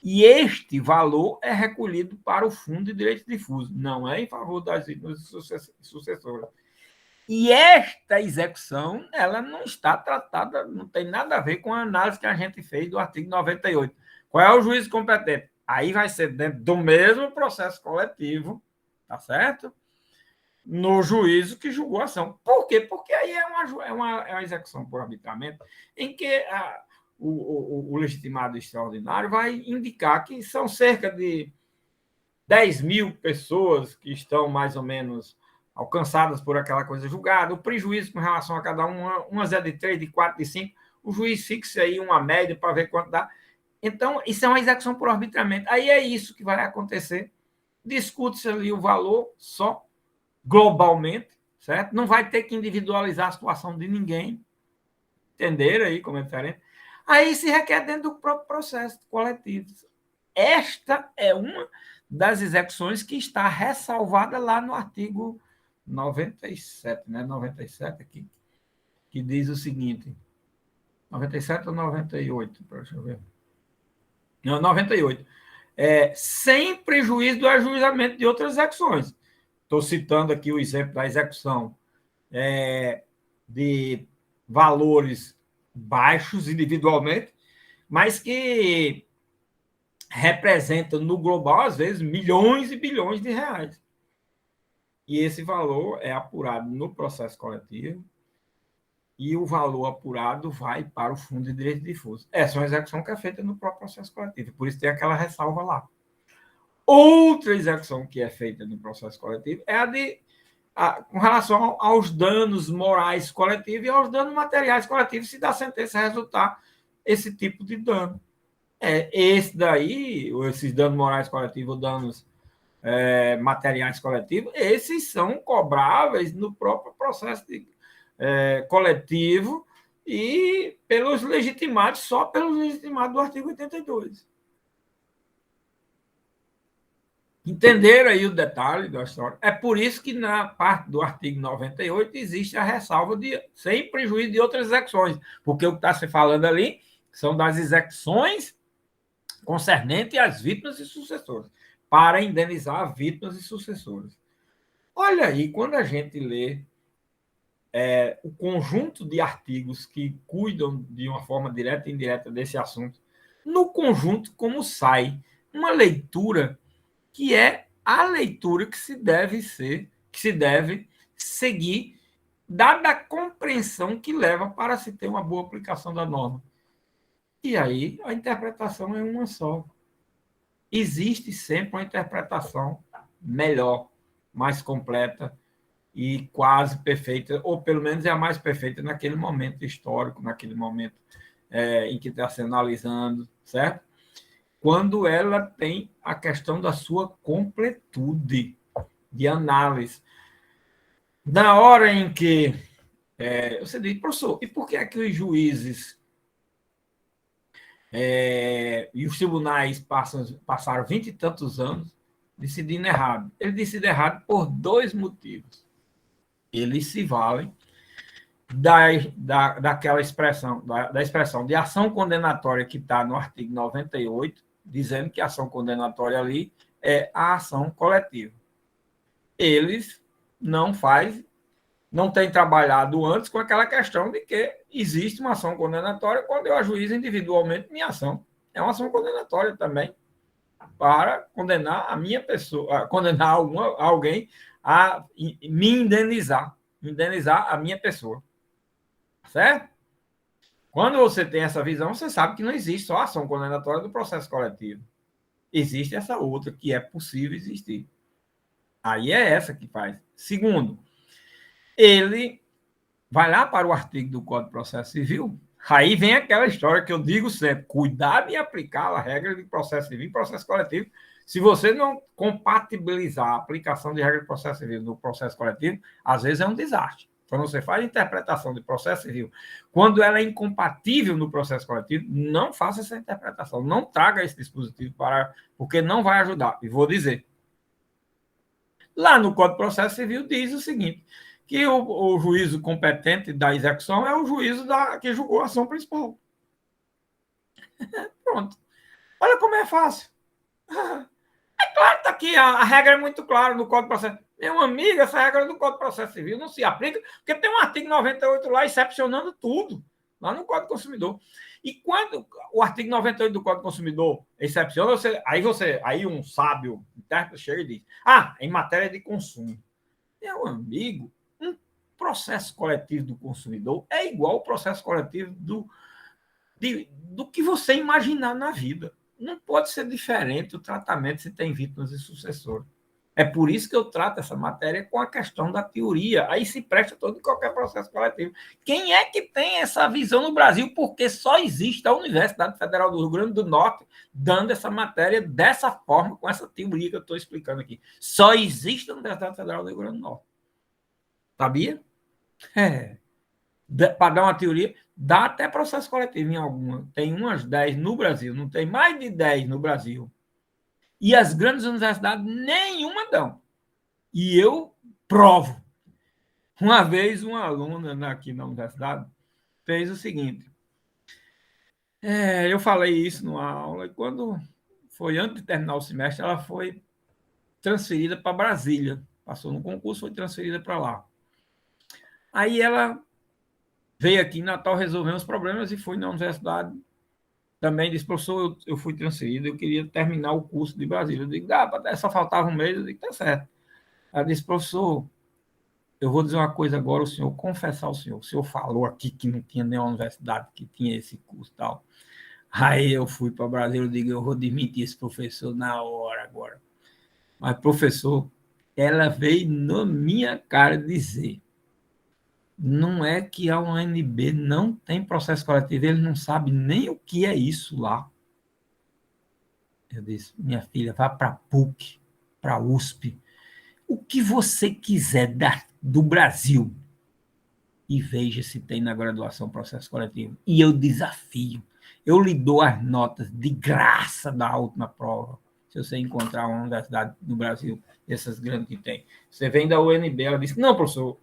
E este valor é recolhido para o Fundo de Direitos Difusos, não é em favor das vítimas sucessoras. E esta execução, ela não está tratada, não tem nada a ver com a análise que a gente fez do artigo 98. Qual é o juízo competente? Aí vai ser dentro do mesmo processo coletivo, tá certo? No juízo que julgou a ação. Por quê? Porque aí é uma execução por arbitramento em que o legitimado extraordinário vai indicar que são cerca de 10 mil pessoas que estão mais ou menos alcançadas por aquela coisa julgada, o prejuízo com relação a cada uma, umas é de 3, de 4, de 5, o juiz fixa aí uma média para ver quanto dá. Então, isso é uma execução por arbitramento. Aí é isso que vai acontecer. Discute-se ali o valor só, globalmente, certo? Não vai ter que individualizar a situação de ninguém. Entenderam aí como é diferente? Aí se requer dentro do próprio processo coletivo. Esta é uma das execuções que está ressalvada lá no artigo 97, né? 97 aqui, que diz o seguinte: 97 ou 98? Deixa eu ver. Não, 98. Sem prejuízo do ajuizamento de outras execuções. Estou citando aqui o exemplo da execução de valores baixos individualmente, mas que representam no global, às vezes, milhões e bilhões de reais. E esse valor é apurado no processo coletivo e o valor apurado vai para o Fundo de Direito Difuso. Essa é uma execução que é feita no próprio processo coletivo, por isso tem aquela ressalva lá. Outra execução que é feita no processo coletivo é com relação aos danos morais coletivos e aos danos materiais coletivos, se da sentença resultar esse tipo de dano. Esse daí, esses danos morais coletivos, danos materiais coletivos, esses são cobráveis no próprio processo coletivo e pelos legitimados, só pelos legitimados do artigo 82. Entenderam aí o detalhe da história? É por isso que na parte do artigo 98 existe a ressalva de sem prejuízo de outras execuções, porque o que está se falando ali são das execuções concernentes às vítimas e sucessores, para indenizar vítimas e sucessores. Olha aí, quando a gente lê o conjunto de artigos que cuidam de uma forma direta e indireta desse assunto, no conjunto, como sai uma leitura que é a leitura que se deve seguir, dada a compreensão que leva para se ter uma boa aplicação da norma. E aí a interpretação é uma só. Existe sempre uma interpretação melhor, mais completa e quase perfeita, ou pelo menos é a mais perfeita naquele momento histórico, naquele momento em que está se analisando, certo? Quando ela tem a questão da sua completude de análise. Na hora em que você diz, professor, e por que é que os juízes e os tribunais passaram 20 e tantos anos decidindo errado? Eles decidem errado por dois motivos. Eles se valem daquela expressão, da expressão de ação condenatória que está no artigo 98, dizendo que a ação condenatória ali é a ação coletiva. Eles não têm trabalhado antes com aquela questão de que existe uma ação condenatória quando eu ajuizo individualmente minha ação. É uma ação condenatória também para condenar a minha pessoa, condenar alguém a me indenizar a minha pessoa. Certo? Quando você tem essa visão, você sabe que não existe só a ação condenatória do processo coletivo. Existe essa outra que é possível existir. Aí é essa que faz. Segundo, ele vai lá para o artigo do Código de Processo Civil, aí vem aquela história que eu digo sempre, cuidado em aplicar a regra de processo civil e processo coletivo. Se você não compatibilizar a aplicação de regra de processo civil no processo coletivo, às vezes é um desastre. Quando você faz a interpretação de processo civil, quando ela é incompatível no processo coletivo, não faça essa interpretação, não traga esse dispositivo porque não vai ajudar. E vou dizer, lá no Código de Processo Civil diz o seguinte, que o juízo competente da execução é o juízo que julgou a ação principal. Pronto. Olha como é fácil. É claro que está aqui, a regra é muito clara no Código de Processo. Meu amigo, essa regra do Código de Processo Civil não se aplica, porque tem um artigo 98 lá excepcionando tudo. lá no Código do Consumidor. E quando o artigo 98 do Código do Consumidor excepciona, aí um sábio intérprete chega e diz: em matéria de consumo. Meu amigo, um processo coletivo do consumidor é igual ao processo coletivo do que você imaginar na vida. Não pode ser diferente o tratamento se tem vítimas e sucessores. É por isso que eu trato essa matéria com a questão da teoria. Aí se presta todo e qualquer processo coletivo. Quem é que tem essa visão no Brasil? Porque só existe a Universidade Federal do Rio Grande do Norte dando essa matéria dessa forma, com essa teoria que eu estou explicando aqui. Só existe a Universidade Federal do Rio Grande do Norte. Sabia? Para dar uma teoria, dá até processo coletivo em alguma. Tem umas 10 no Brasil, não tem mais de 10 no Brasil. E as grandes universidades, nenhuma dão. E eu provo. Uma vez, uma aluna aqui na universidade fez o seguinte. Eu falei isso numa aula, e quando foi antes de terminar o semestre, ela foi transferida para Brasília. Passou no concurso, foi transferida para lá. Aí ela veio aqui em Natal resolver os problemas e foi na universidade. Também disse: professor, eu fui transferido, eu queria terminar o curso de Brasília. Eu digo: só faltava um mês. Eu digo: tá certo. Ela disse: professor, eu vou dizer uma coisa agora, confessar ao senhor. O senhor falou aqui que não tinha nenhuma universidade que tinha esse curso e tal. Aí eu fui para Brasília, eu digo: eu vou demitir esse professor na hora agora. Mas, professor, ela veio na minha cara dizer: não é que a UNB não tem processo coletivo, ele não sabe nem o que é isso lá. Eu disse: minha filha, vá para a PUC, para a USP, o que você quiser do Brasil, e veja se tem na graduação processo coletivo. E eu desafio, eu lhe dou as notas de graça da última prova, se você encontrar uma universidade no Brasil, essas grandes que tem. Você vem da UNB, ela disse: não, professor,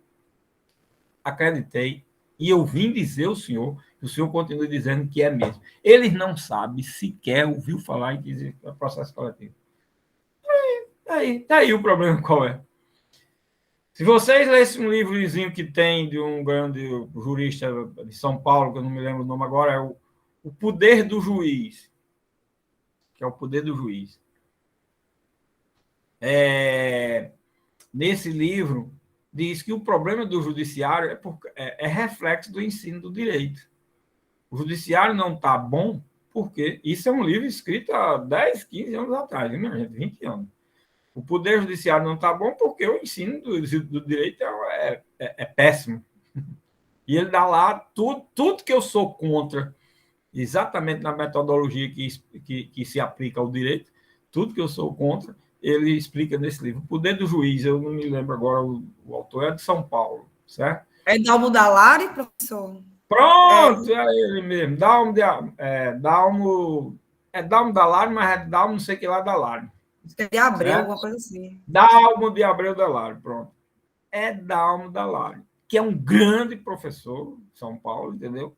acreditei, e eu vim dizer ao senhor, e o senhor continua dizendo que é mesmo. Eles não sabem sequer, ouviu falar em que é processo coletivo. Tá aí o problema qual é. Se vocês lessem um livrozinho que tem de um grande jurista de São Paulo, que eu não me lembro o nome agora, é o Poder do Juiz, que é o Poder do Juiz. Nesse livro, diz que o problema do judiciário é reflexo do ensino do direito. O judiciário não está bom porque isso é um livro escrito há 10, 15 anos atrás, minha gente, 20 anos. O poder judiciário não está bom porque o ensino do direito é péssimo. E ele dá lá tudo que eu sou contra, exatamente na metodologia que se aplica ao direito, tudo que eu sou contra, ele explica nesse livro. O Poder do Juiz, eu não me lembro agora, o autor é de São Paulo, certo? É Dalmo Dallari, professor? Pronto, é ele mesmo. Dalmo Dallari, mas é Dalmo não sei o que lá Dallari. De Abreu, alguma coisa assim. Dalmo de Abreu Dallari, pronto. É Dalmo Dallari, que é um grande professor de São Paulo, entendeu?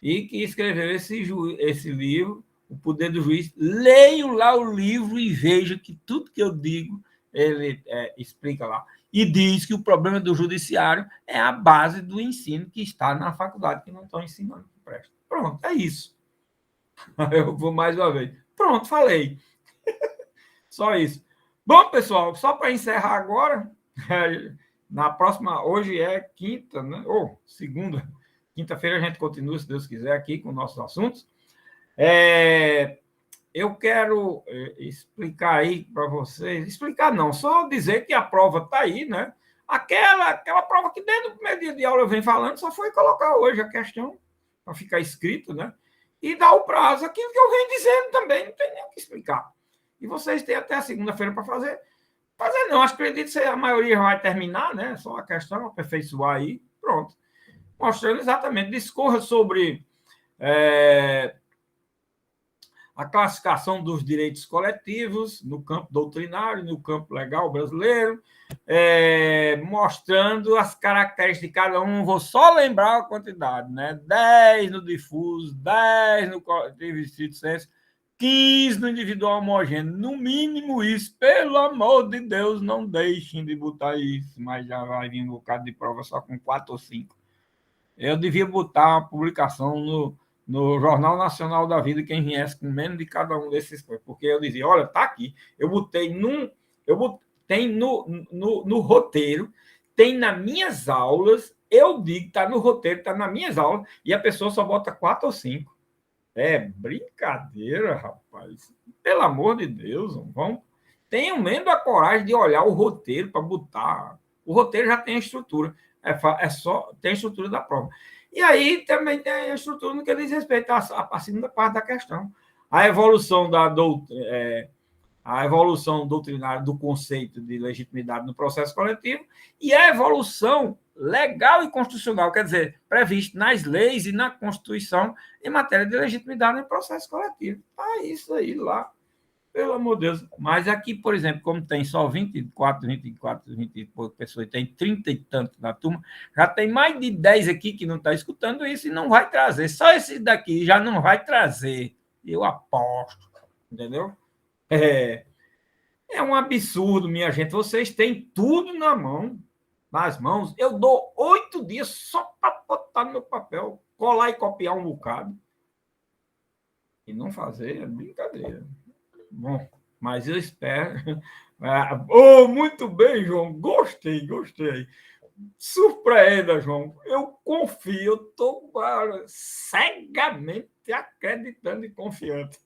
E que escreveu esse livro, O Poder do Juiz. Leiam lá o livro e vejam que tudo que eu digo, ele explica lá. E diz que o problema do judiciário é a base do ensino que está na faculdade, que não estão ensinando que presta. Pronto, é isso. Eu vou mais uma vez. Pronto, falei. Só isso. Bom, pessoal, só para encerrar agora, na próxima, hoje é quinta, né? Ou segunda, quinta-feira a gente continua, se Deus quiser, aqui com nossos assuntos. Eu quero explicar aí para vocês, explicar não, só dizer que a prova está aí, né? Aquela prova que desde o primeiro dia de aula eu venho falando, só foi colocar hoje a questão para ficar escrito, né? E dar o prazo, aquilo que eu venho dizendo também, não tem nem o que explicar. E vocês têm até a segunda-feira para fazer. Fazer não, acredito que a maioria vai terminar, né? Só a questão, aperfeiçoar aí, pronto. Mostrando exatamente, discorra sobre a classificação dos direitos coletivos no campo doutrinário, no campo legal brasileiro, mostrando as características de cada um. Vou só lembrar a quantidade, né? 10 no difuso, 10 no coletivo estrito senso, 15 no individual homogêneo. No mínimo isso, pelo amor de Deus, não deixem de botar isso, mas já vai vir um bocado de prova só com 4 ou 5. Eu devia botar uma publicação no Jornal Nacional da Vida, quem viesse com menos de cada um desses coisas, porque eu dizia, olha, tá aqui, tem no roteiro, tem nas minhas aulas, eu digo, tá no roteiro, tá nas minhas aulas, e a pessoa só bota 4 ou 5. É brincadeira, rapaz. Pelo amor de Deus, vamos. Tenham menos a coragem de olhar o roteiro para botar. O roteiro já tem a estrutura. É só tem a estrutura da prova. E aí também tem a estrutura no que diz respeito à segunda parte da questão. A evolução a evolução doutrinária do conceito de legitimidade no processo coletivo e a evolução legal e constitucional, quer dizer, previsto nas leis e na Constituição em matéria de legitimidade no processo coletivo. Tá isso aí lá, pelo amor de Deus. Mas aqui, por exemplo, como tem só 20 e poucas pessoas, tem 30 e tanto na turma, já tem mais de 10 aqui que não está escutando isso e não vai trazer. Só esse daqui já não vai trazer. Eu aposto, entendeu? É um absurdo, minha gente. Vocês têm tudo nas mãos. Eu dou 8 dias só para botar no meu papel, colar e copiar um bocado. E não fazer é brincadeira. Bom, mas eu espero. Muito bem, João. Gostei. Surpreenda, João. Eu confio, eu estou cegamente acreditando e confiante.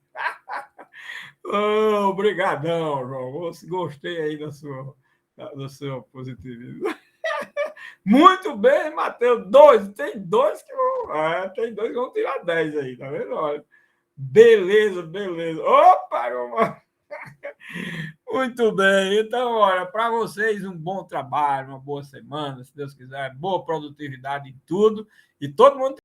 Obrigadão, João. Gostei aí do seu positivismo. Muito bem, Matheus. Tem dois que vão tirar 10 aí, tá vendo? Olha. Beleza. Opa, muito bem. Então, olha, para vocês um bom trabalho, uma boa semana, se Deus quiser, boa produtividade em tudo. E todo mundo